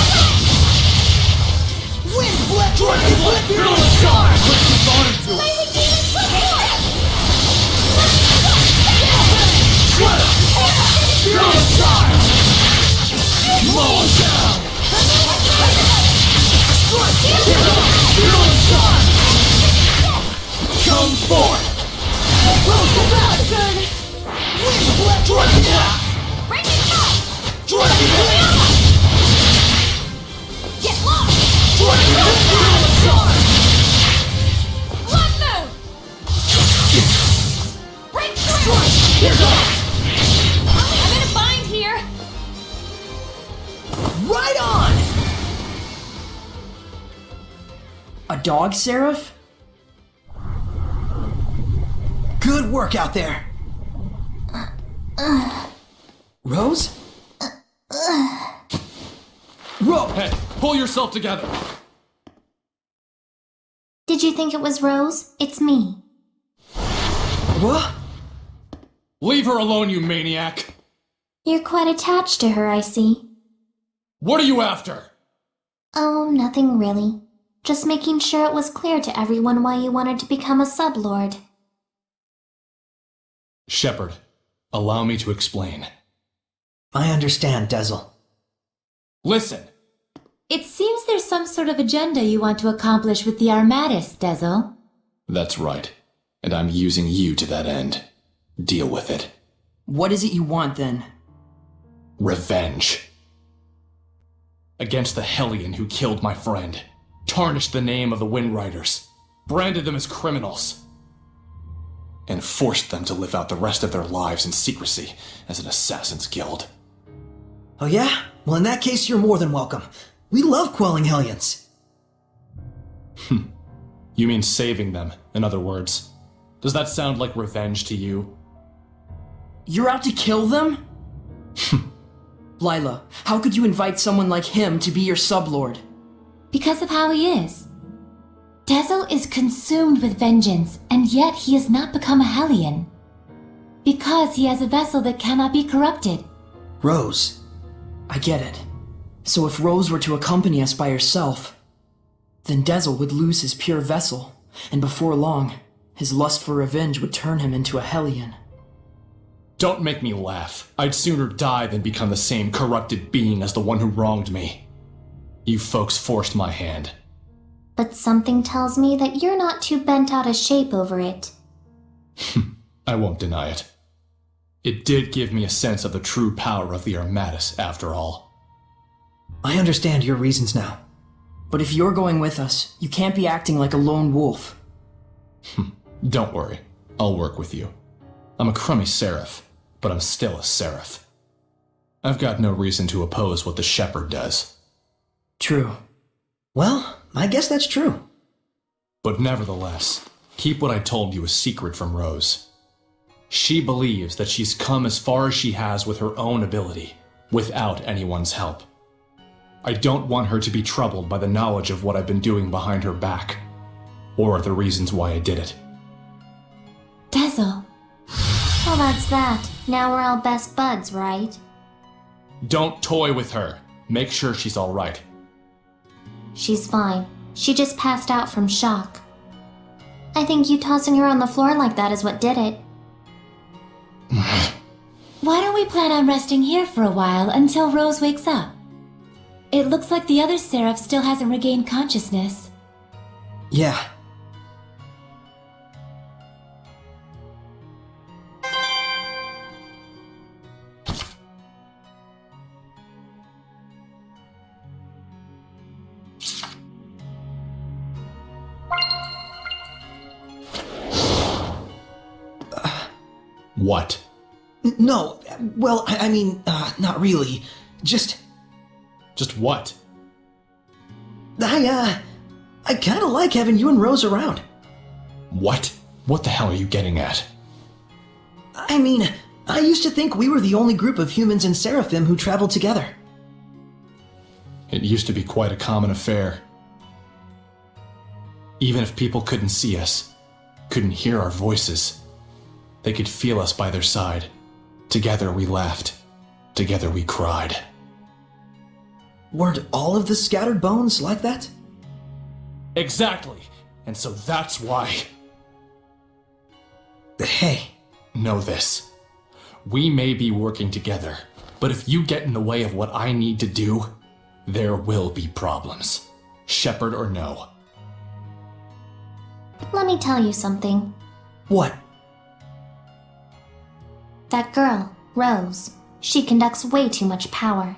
Wind Black Dragon Black Virulent Shot! What's the honor to it? Blazing Demon Support! Shredder! Virulent Shot! Mow him down! Strike! Virulent Shot! Come forth! Rose goes out! Good. Wind Black Dragon Blast! Break it up! Dragon Blast! Get lost! Dragon Blast! Virulent Shot! Blood move! Break through! Strike! Here goes! I'm in a bind here! Right on! A dog, Seraph? Good work out there! Rose? Hey, pull yourself together. Did Did you think it was Rose? It's me. What? Leave her alone, you maniac! You're quite attached to her, I see. What are you after? Oh, nothing really. Just making sure it was clear to everyone why you wanted to become a sublord. Shepard, allow me to explain. I understand, Dezel. Listen! It seems there's some sort of agenda you want to accomplish with the Armatis, Dezel. That's right. And I'm using you to that end. Deal with it. What is it you want, then? Revenge. Against the Hellion who killed my friend, tarnished the name of the Wind Riders, branded them as criminals, and forced them to live out the rest of their lives in secrecy as an assassin's guild. Oh yeah? Well, in that case, you're more than welcome. We love quelling Hellions. You mean saving them, in other words. Does that sound like revenge to you? You're out to kill them? Lila, how could you invite someone like him to be your sublord? Because of how he is. Dezel is consumed with vengeance, and yet he has not become a Hellion. Because he has a vessel that cannot be corrupted. Rose. I get it. So if Rose were to accompany us by herself, then Dezel would lose his pure vessel, and before long, his lust for revenge would turn him into a Hellion. Don't make me laugh. I'd sooner die than become the same corrupted being as the one who wronged me. You folks forced my hand. But something tells me that you're not too bent out of shape over it. I won't deny it. It did give me a sense of the true power of the Armatis, after all. I understand your reasons now. But if you're going with us, you can't be acting like a lone wolf. Don't worry. I'll work with you. I'm a crummy seraph, but I'm still a seraph. I've got no reason to oppose what the Shepherd does. True. Well, I guess that's true. But nevertheless, keep what I told you a secret from Rose. She believes that she's come as far as she has with her own ability, without anyone's help. I don't want her to be troubled by the knowledge of what I've been doing behind her back, or the reasons why I did it. Dezel. Well, that's that. Now we're all best buds, right? Don't toy with her. Make sure she's all right. She's fine. She just passed out from shock. I think you tossing her on the floor like that is what did it. Why don't we plan on resting here for a while until Rose wakes up? It looks like the other Seraph still hasn't regained consciousness. Yeah. What? No, well, I mean, not really. Just what? I kinda like having you and Rose around. What? What the hell are you getting at? I mean, I used to think we were the only group of humans and Seraphim who traveled together. It used to be quite a common affair. Even if people couldn't see us, couldn't hear our voices, they could feel us by their side. Together we laughed. Together we cried. Weren't all of the scattered bones like that? Exactly. And so that's why. Hey. Know this. We may be working together, but if you get in the way of what I need to do, there will be problems. Shepherd or no. Let me tell you something. What? That girl, Rose, she conducts way too much power.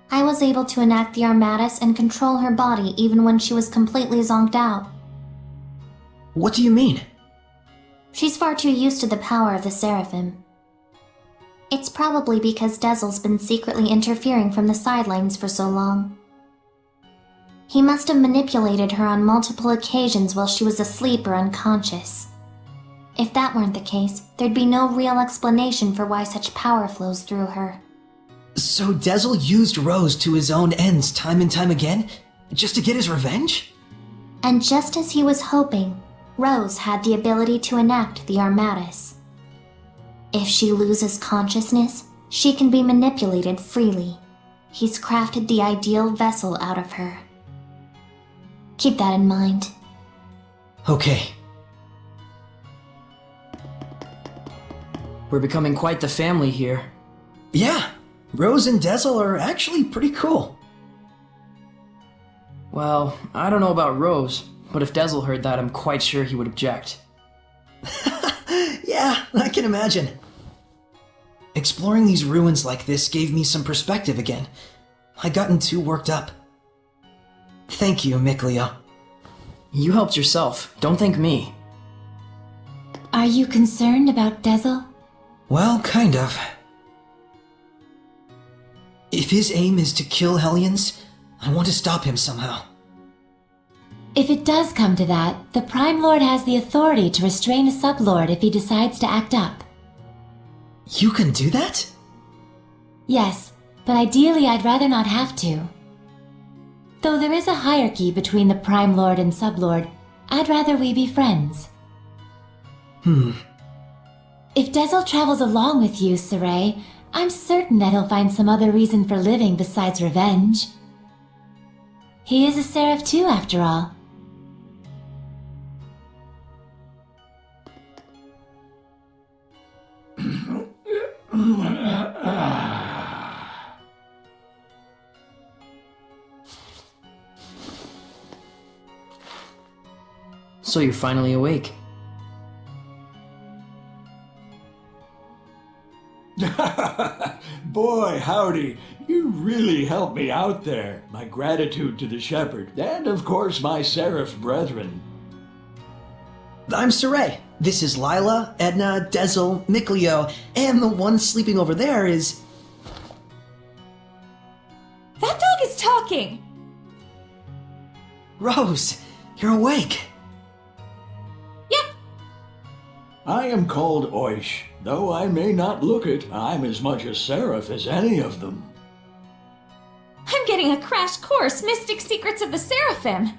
I was able to enact the Armatis and control her body even when she was completely zonked out. What do you mean? She's far too used to the power of the Seraphim. It's probably because Dezel's been secretly interfering from the sidelines for so long. He must have manipulated her on multiple occasions while she was asleep or unconscious. If that weren't the case, there'd be no real explanation for why such power flows through her. So Dezel used Rose to his own ends time and time again? Just to get his revenge? And just as he was hoping, Rose had the ability to enact the Armatus. If she loses consciousness, she can be manipulated freely. He's crafted the ideal vessel out of her. Keep that in mind. Okay. We're becoming quite the family here. Yeah, Rose and Dezel are actually pretty cool. Well, I don't know about Rose, but if Dezel heard that, I'm quite sure he would object. Yeah, I can imagine. Exploring these ruins like this gave me some perspective again. I'd gotten too worked up. Thank you, Mikleo. You helped yourself. Don't thank me. Are you concerned about Dezel? Well, kind of. If his aim is to kill Hellions, I want to stop him somehow. If it does come to that, the Prime Lord has the authority to restrain a Sublord if he decides to act up. You can do that? Yes, but ideally I'd rather not have to. Though there is a hierarchy between the Prime Lord and Sublord, I'd rather we be friends. If Dezel travels along with you, Saray, I'm certain that he'll find some other reason for living besides revenge. He is a Seraph too, after all. So you're finally awake. Boy, howdy. You really helped me out there. My gratitude to the shepherd, and of course my seraph brethren. I'm Saray. This is Lila, Edna, Dezel, Mikleo, and the one sleeping over there is... That dog is talking! Rose, you're awake. Yep. I am called Oish. Though I may not look it, I'm as much a seraph as any of them. I'm getting a crash course, Mystic Secrets of the Seraphim.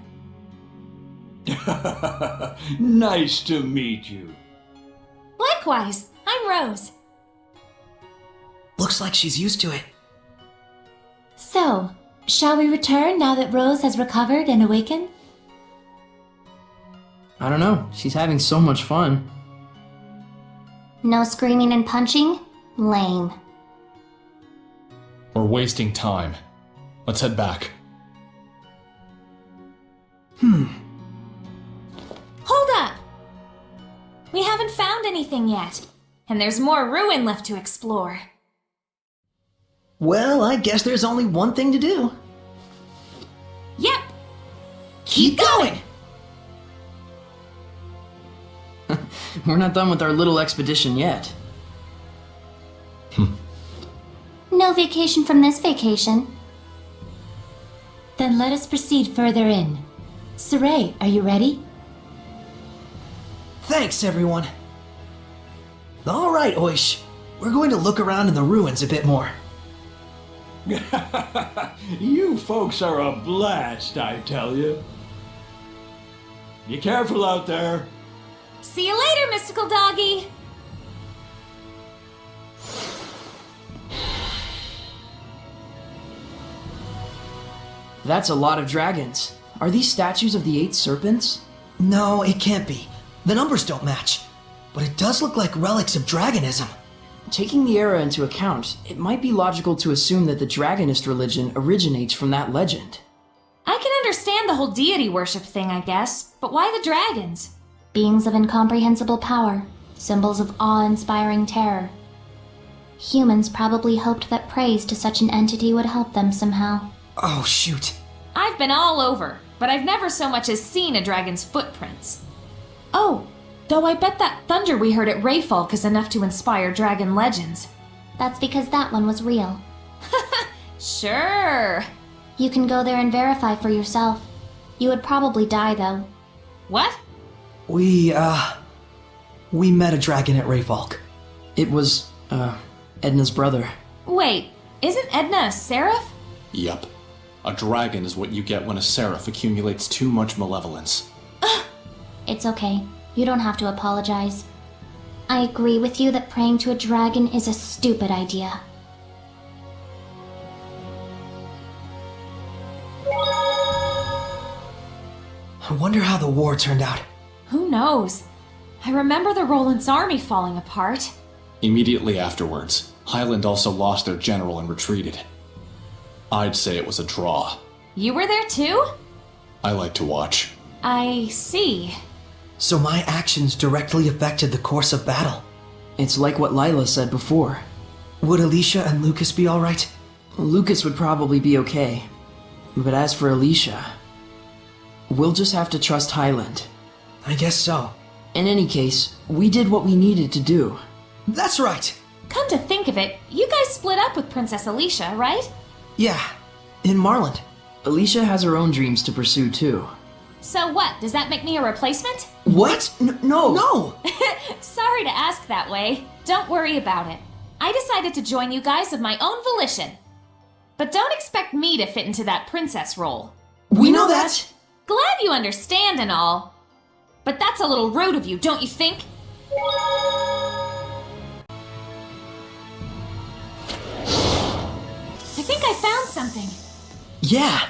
Nice to meet you. Likewise, I'm Rose. Looks like she's used to it. So, shall we return now that Rose has recovered and awakened? I don't know. She's having so much fun. No screaming and punching? Lame. We're wasting time. Let's head back. Hold up! We haven't found anything yet, and there's more ruin left to explore. Well, I guess there's only one thing to do. Yep! Keep going! We're not done with our little expedition yet. No vacation from this vacation. Then let us proceed further in. Saray, are you ready? Thanks, everyone. All right, Oish. We're going to look around in the ruins a bit more. You folks are a blast, I tell you. Be careful out there. See you later, mystical doggy! That's a lot of dragons. Are these statues of the 8 serpents? No, it can't be. The numbers don't match. But it does look like relics of dragonism. Taking the era into account, it might be logical to assume that the Dragonist religion originates from that legend. I can understand the whole deity worship thing, I guess, but why the dragons? Beings of incomprehensible power, symbols of awe-inspiring terror. Humans probably hoped that praise to such an entity would help them somehow. Oh, shoot. I've been all over, but I've never so much as seen a dragon's footprints. Oh, though I bet that thunder we heard at Rayfalk is enough to inspire dragon legends. That's because that one was real. Sure. You can go there and verify for yourself. You would probably die, though. What? We met a dragon at Rayfalk. It was, Edna's brother. Wait, isn't Edna a seraph? Yup. A dragon is what you get when a seraph accumulates too much malevolence. It's okay. You don't have to apologize. I agree with you that praying to a dragon is a stupid idea. I wonder how the war turned out. Who knows? I remember the Roland's army falling apart. Immediately afterwards, Highland also lost their general and retreated. I'd say it was a draw. You were there too? I like to watch. I see. So my actions directly affected the course of battle. It's like what Lila said before. Would Alicia and Lucas be alright? Lucas would probably be okay. But as for Alicia, we'll just have to trust Highland. I guess so. In any case, we did what we needed to do. That's right! Come to think of it, you guys split up with Princess Alicia, right? Yeah, in Marland. Alicia has her own dreams to pursue too. So what, does that make me a replacement? What? No! No! Sorry to ask that way. Don't worry about it. I decided to join you guys of my own volition. But don't expect me to fit into that princess role. We know that! Glad you understand and all. But that's a little rude of you, don't you think? I think I found something. Yeah!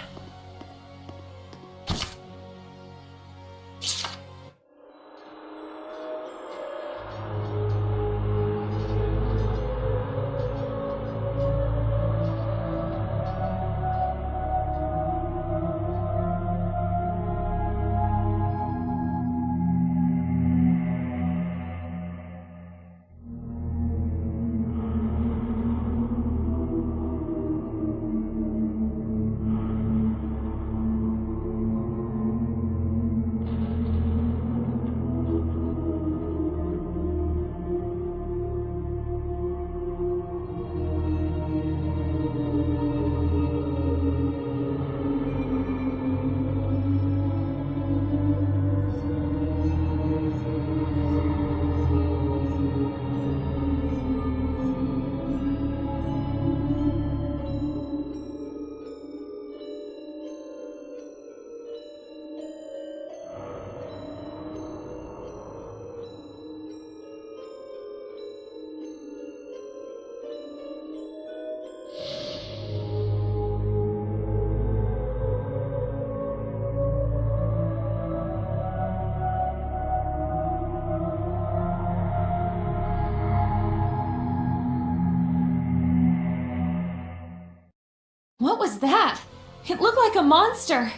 What was that? It looked like a monster.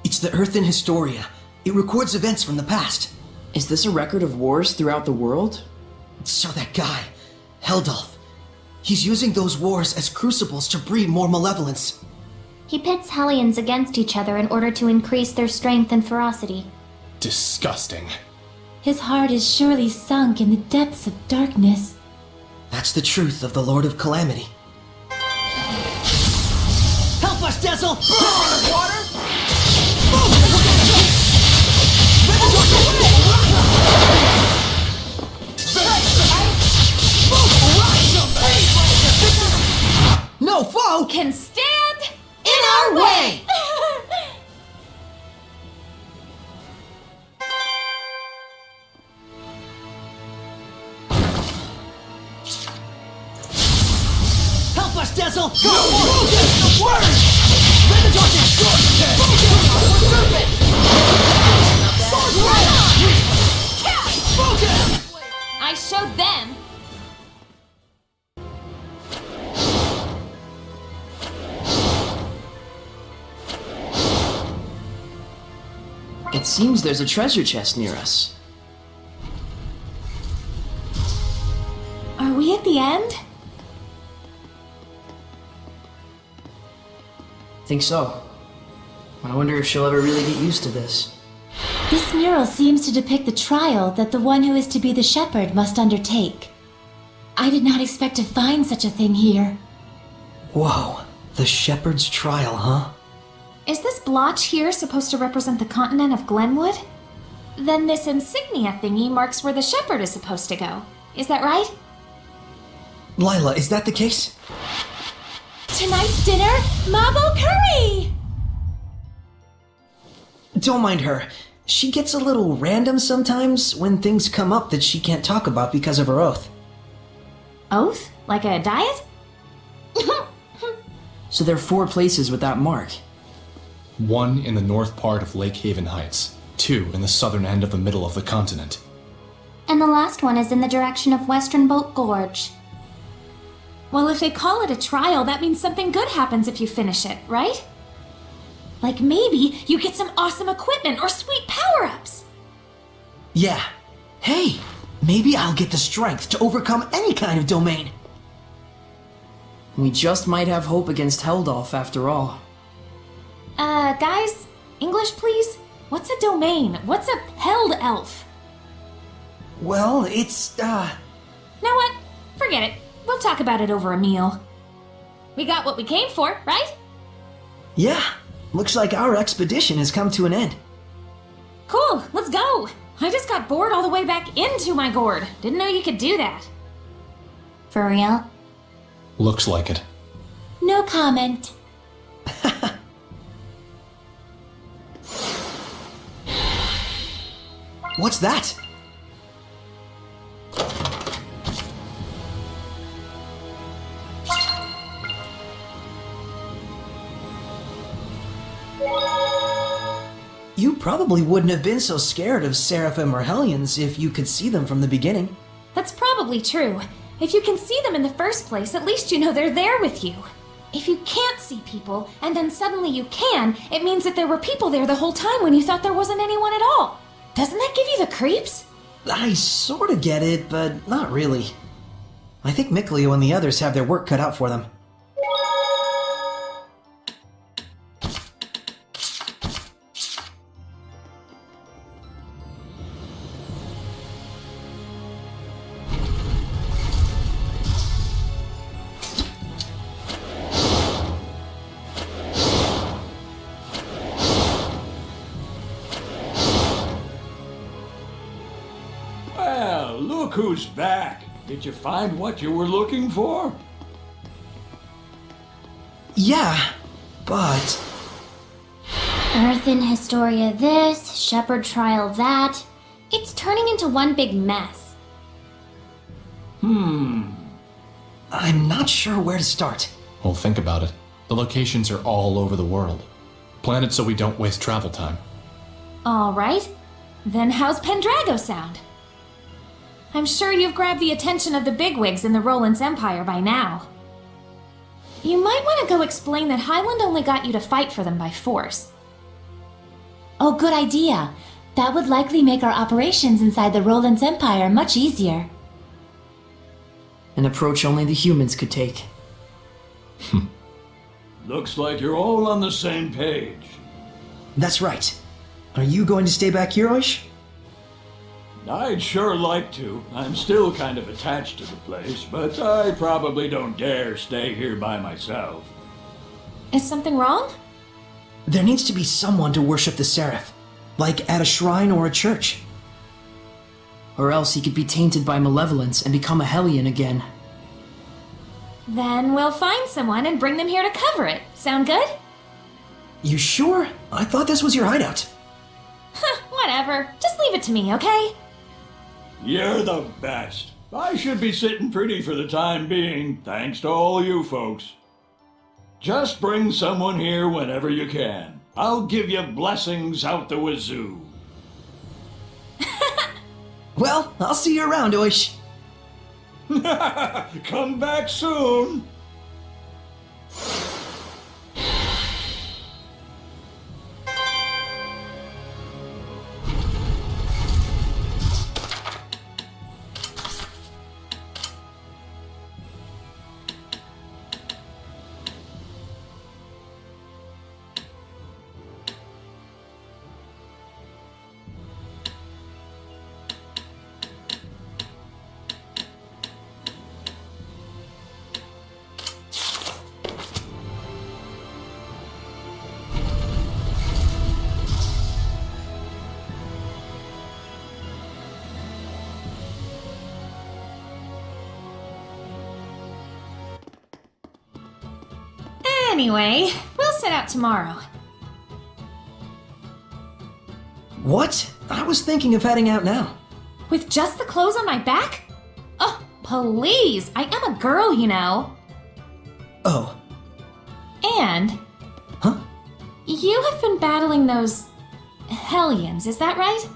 It's the Earth in Historia. It records events from the past. Is this a record of wars throughout the world? So that guy, Heldolf, he's using those wars as crucibles to breed more malevolence. He pits Hellions against each other in order to increase their strength and ferocity. Disgusting. His heart is surely sunk in the depths of darkness. That's the truth of the Lord of Calamity. Help us, Dazzle! Water! No foe can stand in our way! Help us, Dazzle! Go! Focus! The word! Red the darkness! Focus! Serpent! Sword Focus! I showed them. It seems there's a treasure chest near us. Are we at the end? Think so. I wonder if she'll ever really get used to this. This mural seems to depict the trial that the one who is to be the shepherd must undertake. I did not expect to find such a thing here. Whoa, the shepherd's trial, huh? Is this blotch here supposed to represent the continent of Glenwood? Then this insignia thingy marks where the shepherd is supposed to go. Is that right? Lila, is that the case? Tonight's dinner, Mabo curry! Don't mind her. She gets a little random sometimes when things come up that she can't talk about because of her oath. Oath? Like a diet? So there are 4 places with that mark. 1 in the north part of Lake Haven Heights, 2 in the southern end of the middle of the continent. And the last one is in the direction of Western Boat Gorge. Well, if they call it a trial, that means something good happens if you finish it, right? Like maybe you get some awesome equipment or sweet power-ups. Yeah. Hey, maybe I'll get the strength to overcome any kind of domain. We just might have hope against Heldolf after all. Guys, English please? What's a domain? What's a held elf? Well, it's, Know what? Forget it. We'll talk about it over a meal. We got what we came for, right? Yeah. Looks like our expedition has come to an end. Cool, let's go! I just got bored all the way back into my gourd. Didn't know you could do that. For real? Looks like it. No comment. What's that? You probably wouldn't have been so scared of Seraphim or Hellions if you could see them from the beginning. That's probably true. If you can see them in the first place, at least you know they're there with you. If you can't see people, and then suddenly you can, it means that there were people there the whole time when you thought there wasn't anyone at all. Doesn't that give you the creeps? I sort of get it, but not really. I think Mikleo and the others have their work cut out for them. Well, look who's back. Did you find what you were looking for? Yeah, but... Earth in Historia this, Shepherd Trial that. It's turning into one big mess. I'm not sure where to start. Well, think about it. The locations are all over the world. Plan it so we don't waste travel time. Alright. Then how's Pendrago sound? I'm sure you've grabbed the attention of the bigwigs in the Roland's Empire by now. You might want to go explain that Highland only got you to fight for them by force. Oh, good idea. That would likely make our operations inside the Roland's Empire much easier. An approach only the humans could take. Looks like you're all on the same page. That's right. Are you going to stay back here, Oish? I'd sure like to. I'm still kind of attached to the place, but I probably don't dare stay here by myself. Is something wrong? There needs to be someone to worship the Seraph, like at a shrine or a church. Or else he could be tainted by malevolence and become a Hellion again. Then we'll find someone and bring them here to cover it. Sound good? You sure? I thought this was your hideout. Whatever. Just leave it to me, okay? You're the best. I should be sitting pretty for the time being, thanks to all you folks. Just bring someone here whenever you can. I'll give you blessings out the wazoo. Well, I'll see you around, Oish. Come back soon. Anyway, we'll set out tomorrow. What? I was thinking of heading out now. With just the clothes on my back? Oh, please! I am a girl, you know. Oh. And... Huh? You have been battling those... Hellions, is that right?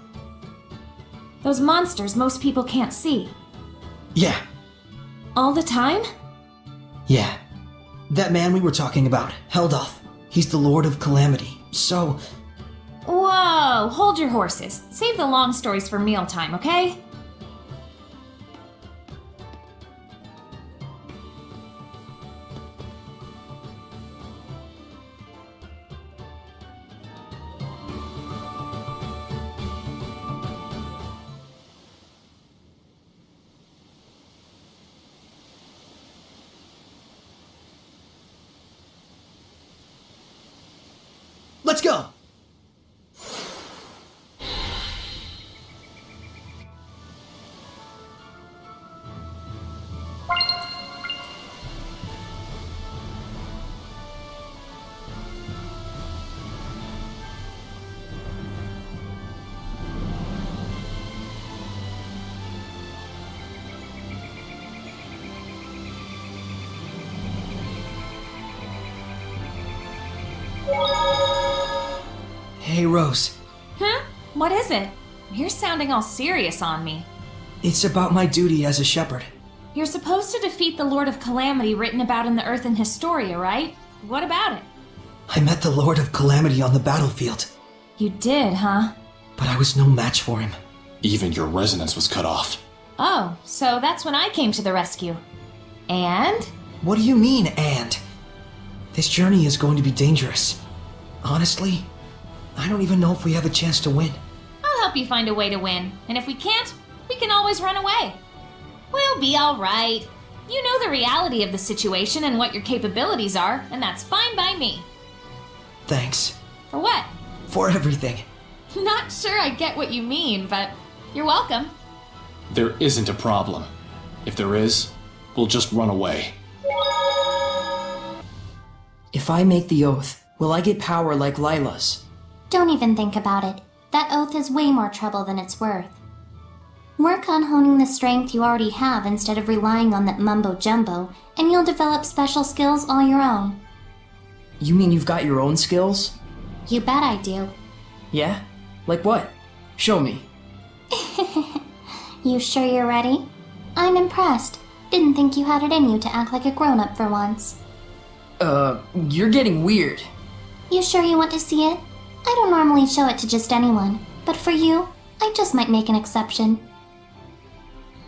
Those monsters most people can't see. Yeah. All the time? Yeah. That man we were talking about, Heldoth. He's the Lord of Calamity. So... Whoa! Hold your horses. Save the long stories for mealtime, okay? Let's go! Hey, Rose. Huh? What is it? You're sounding all serious on me. It's about my duty as a shepherd. You're supposed to defeat the Lord of Calamity written about in the Earthen Historia, right? What about it? I met the Lord of Calamity on the battlefield. You did, huh? But I was no match for him. Even your resonance was cut off. Oh, so that's when I came to the rescue. And? What do you mean, and? This journey is going to be dangerous. Honestly, I don't even know if we have a chance to win. I'll help you find a way to win. And if we can't, we can always run away. We'll be alright. You know the reality of the situation and what your capabilities are, and that's fine by me. Thanks. For what? For everything. Not sure I get what you mean, but you're welcome. There isn't a problem. If there is, we'll just run away. If I make the oath, will I get power like Lila's? Don't even think about it. That oath is way more trouble than it's worth. Work on honing the strength you already have instead of relying on that mumbo-jumbo, and you'll develop special skills all your own. You mean you've got your own skills? You bet I do. Yeah? Like what? Show me. You sure you're ready? I'm impressed. Didn't think you had it in you to act like a grown-up for once. You're getting weird. You sure you want to see it? I don't normally show it to just anyone, but for you, I just might make an exception.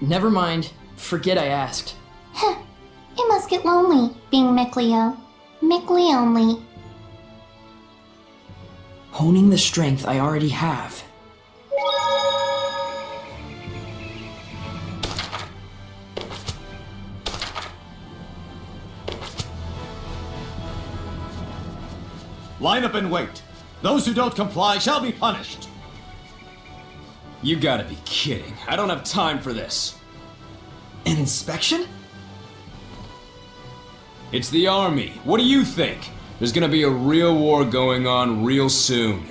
Never mind. Forget I asked. Heh. It must get lonely, being Mickleo. Mickley only. Honing the strength I already have. Line up and wait. Those who don't comply shall be punished. You gotta be kidding. I don't have time for this. An inspection? It's the army. What do you think? There's gonna be a real war going on real soon.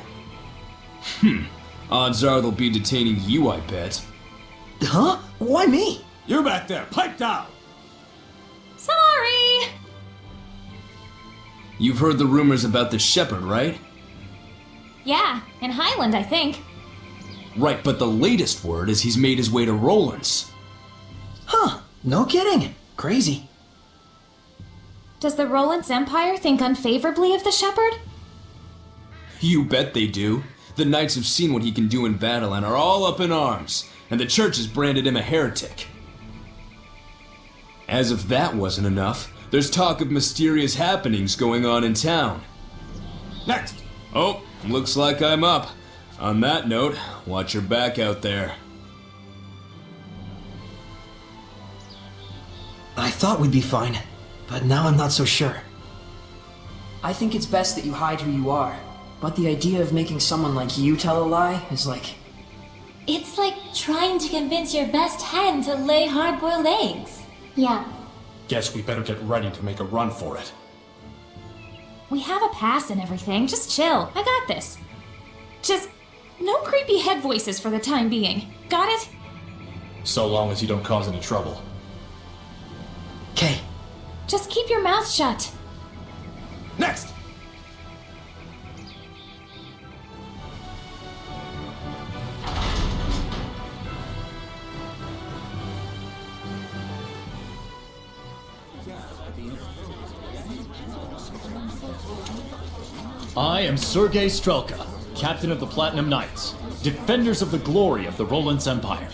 Odds are they'll be detaining you, I bet. Huh? Why me? You back there, pipe down! Sorry! You've heard the rumors about the shepherd, right? Yeah, in Highland, I think. Right, but the latest word is he's made his way to Roland's. Huh, no kidding. Crazy. Does the Roland's Empire think unfavorably of the shepherd? You bet they do. The knights have seen what he can do in battle and are all up in arms, and the church has branded him a heretic. As if that wasn't enough, there's talk of mysterious happenings going on in town. Next! Oh, looks like I'm up. On that note, watch your back out there. I thought we'd be fine, but now I'm not so sure. I think it's best that you hide who you are, but the idea of making someone like you tell a lie is like... It's like trying to convince your best hen to lay hard-boiled eggs. Yeah. Guess we better get ready to make a run for it. We have a pass and everything. Just chill. I got this. Just No creepy head voices for the time being. Got it? So long as you don't cause any trouble. Okay. Just keep your mouth shut. Next! I am Sergei Strelka, Captain of the Platinum Knights, defenders of the glory of the Roland's Empire.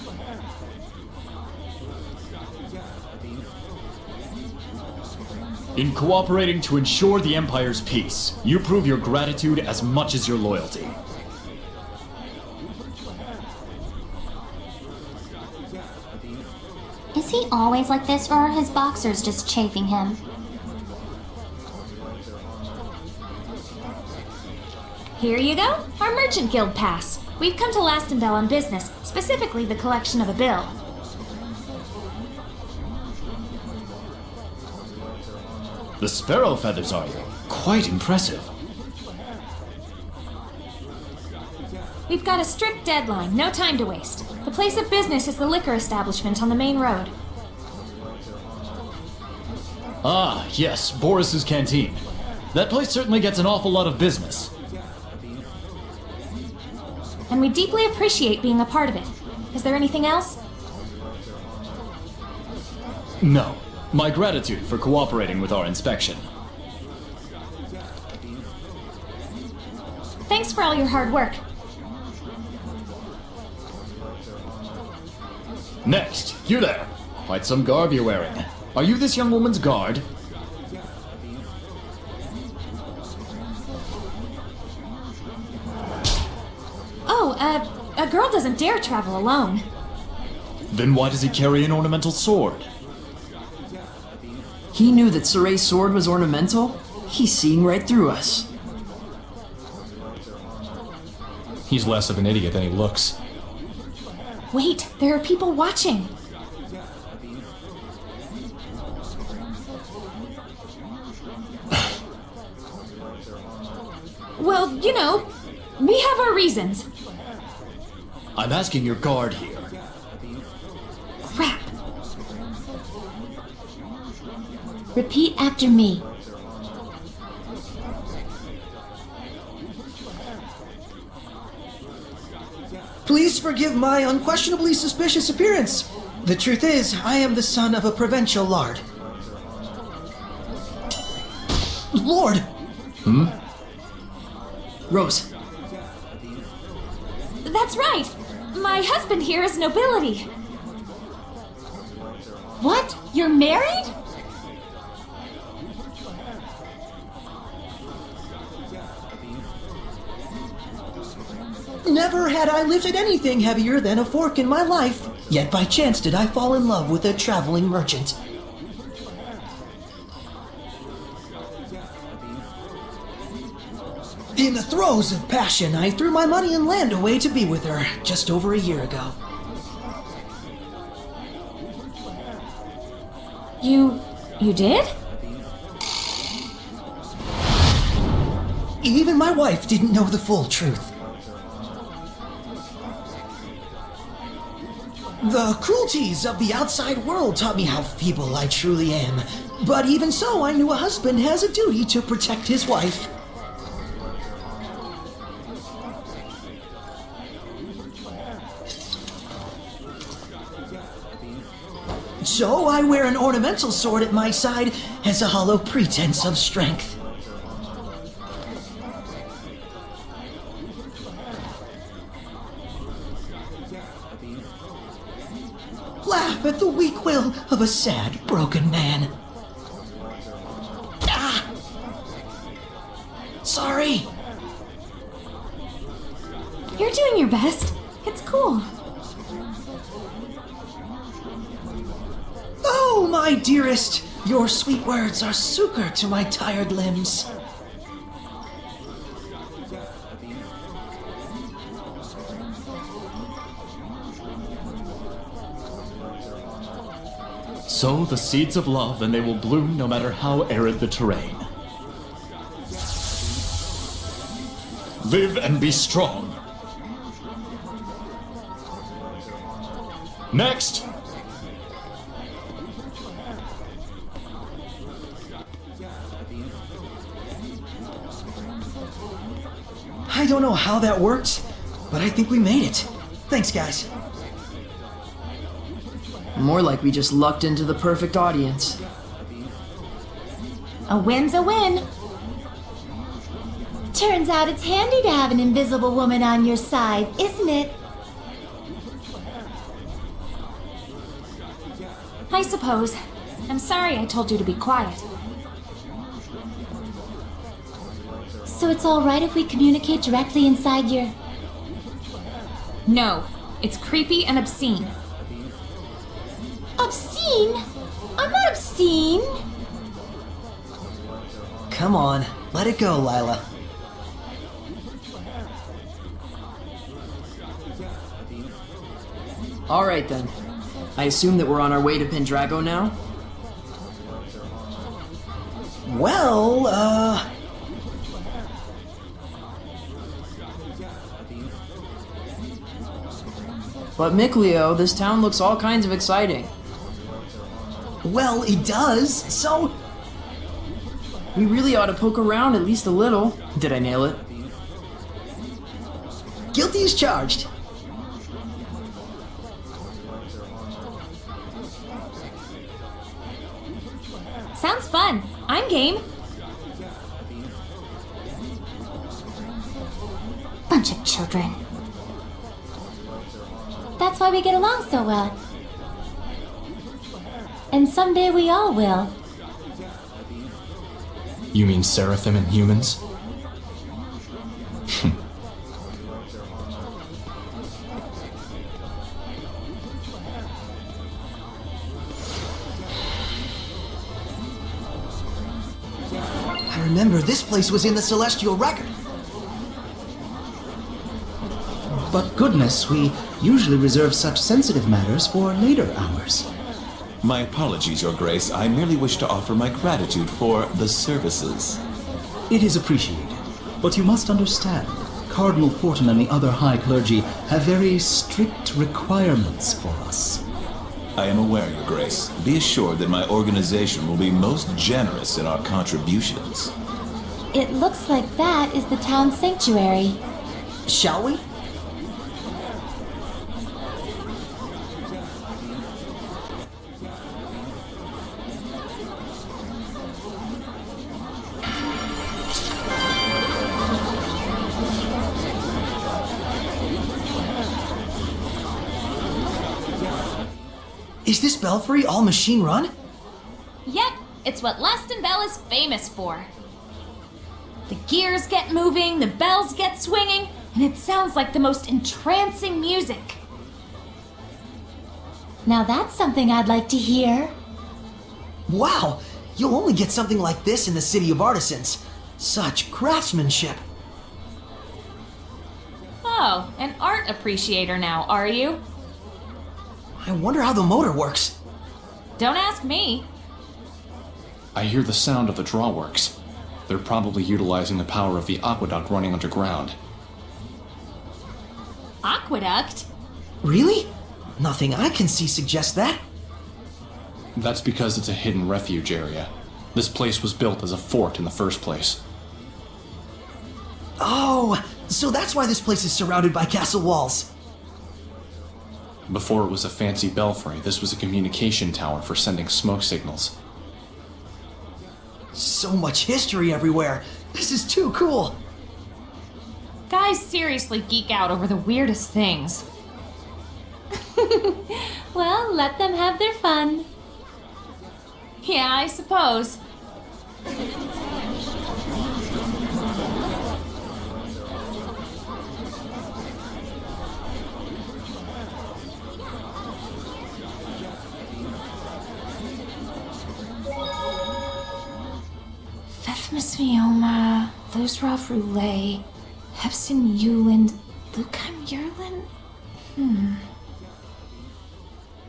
In cooperating to ensure the Empire's peace, you prove your gratitude as much as your loyalty. Is he always like this, or are his boxers just chafing him? Here you go, our Merchant Guild pass. We've come to Lastendale on business, specifically the collection of a bill. The sparrow feathers, are you? Quite impressive. We've got a strict deadline, no time to waste. The place of business is the liquor establishment on the main road. Ah, yes, Boris's Canteen. That place certainly gets an awful lot of business. And we deeply appreciate being a part of it. Is there anything else? No. My gratitude for cooperating with our inspection. Thanks for all your hard work. Next, you there. Quite some garb you're wearing. Are you this young woman's guard? Oh, a girl doesn't dare travel alone. Then why does he carry an ornamental sword? He knew that Soray's sword was ornamental? He's seeing right through us. He's less of an idiot than he looks. Wait, there are people watching. Well, you know, we have our reasons. I'm asking your guard here. Crap. Repeat after me. Please forgive my unquestionably suspicious appearance. The truth is, I am the son of a provincial lord. Lord! Rose. That's right. My husband here is nobility. What? You're married? Never had I lifted anything heavier than a fork in my life, yet by chance did I fall in love with a traveling merchant. In the throes of passion, I threw my money and land away to be with her just over a year ago. You did? Even my wife didn't know the full truth. The cruelties of the outside world taught me how feeble I truly am. But even so, I knew a husband has a duty to protect his wife. So I wear an ornamental sword at my side as a hollow pretense of strength. Laugh at the weak will of a sad, broken man. Ah! Sorry. You're doing your best. It's cool. Oh, my dearest, your sweet words are succor to my tired limbs. Sow the seeds of love and they will bloom no matter how arid the terrain. Live and be strong. Next! I don't know how that worked, but I think we made it. Thanks, guys. More like we just lucked into the perfect audience. A win's a win. Turns out it's handy to have an invisible woman on your side, isn't it? I suppose. I'm sorry I told you to be quiet. So it's alright if we communicate directly inside your... No, it's creepy and obscene. Obscene? I'm not obscene. Come on, let it go, Lila. Alright then. I assume that we're on our way to Pendrago now? Well, But Micleo, this town looks all kinds of exciting. Well, it does, so... We really ought to poke around at least a little. Did I nail it? Guilty as charged. Sounds fun. I'm game. Bunch of children. That's why we get along so well. And someday we all will. You mean Seraphim and humans? I remember this place was in the Celestial Record. But goodness, we usually reserve such sensitive matters for later hours. My apologies, Your Grace. I merely wish to offer my gratitude for the services. It is appreciated. But you must understand, Cardinal Fortin and the other high clergy have very strict requirements for us. I am aware, Your Grace. Be assured that my organization will be most generous in our contributions. It looks like that is the town sanctuary. Shall we? Is this belfry all machine run? Yep, it's what Leston Bell is famous for. The gears get moving, the bells get swinging, and it sounds like the most entrancing music. Now that's something I'd like to hear. Wow, you'll only get something like this in the City of Artisans. Such craftsmanship. Oh, an art appreciator now, are you? I wonder how the motor works. Don't ask me. I hear the sound of the drawworks. They're probably utilizing the power of the aqueduct running underground. Aqueduct? Really? Nothing I can see suggests that. That's because it's a hidden refuge area. This place was built as a fort in the first place. Oh, so that's why this place is surrounded by castle walls. Before it was a fancy belfry, this was a communication tower for sending smoke signals. So much history everywhere. This is too cool. Guys seriously geek out over the weirdest things. Well, let them have their fun. Yeah, I suppose. Fethmus Mioma, Luzroff Roulette, Hefson Yuland, Lukheim Yerlin?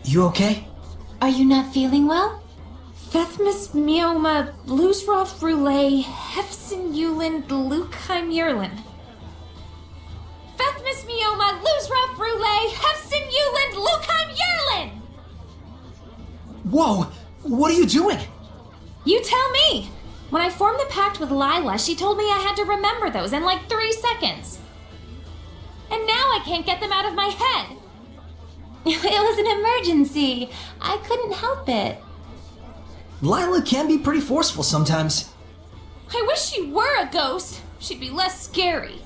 You okay? Are you not feeling well? Fethmus Mioma, Luzroff Roulette, Hefson Yuland, Lukheim Yerlin. Hefmis Mioma, Luzra Frule, Hefsin Yuland, Lukheim Yerlin! Whoa! What are you doing? You tell me! When I formed the pact with Lila, she told me I had to remember those in like 3 seconds. And now I can't get them out of my head. It was an emergency. I couldn't help it. Lila can be pretty forceful sometimes. I wish she were a ghost. She'd be less scary.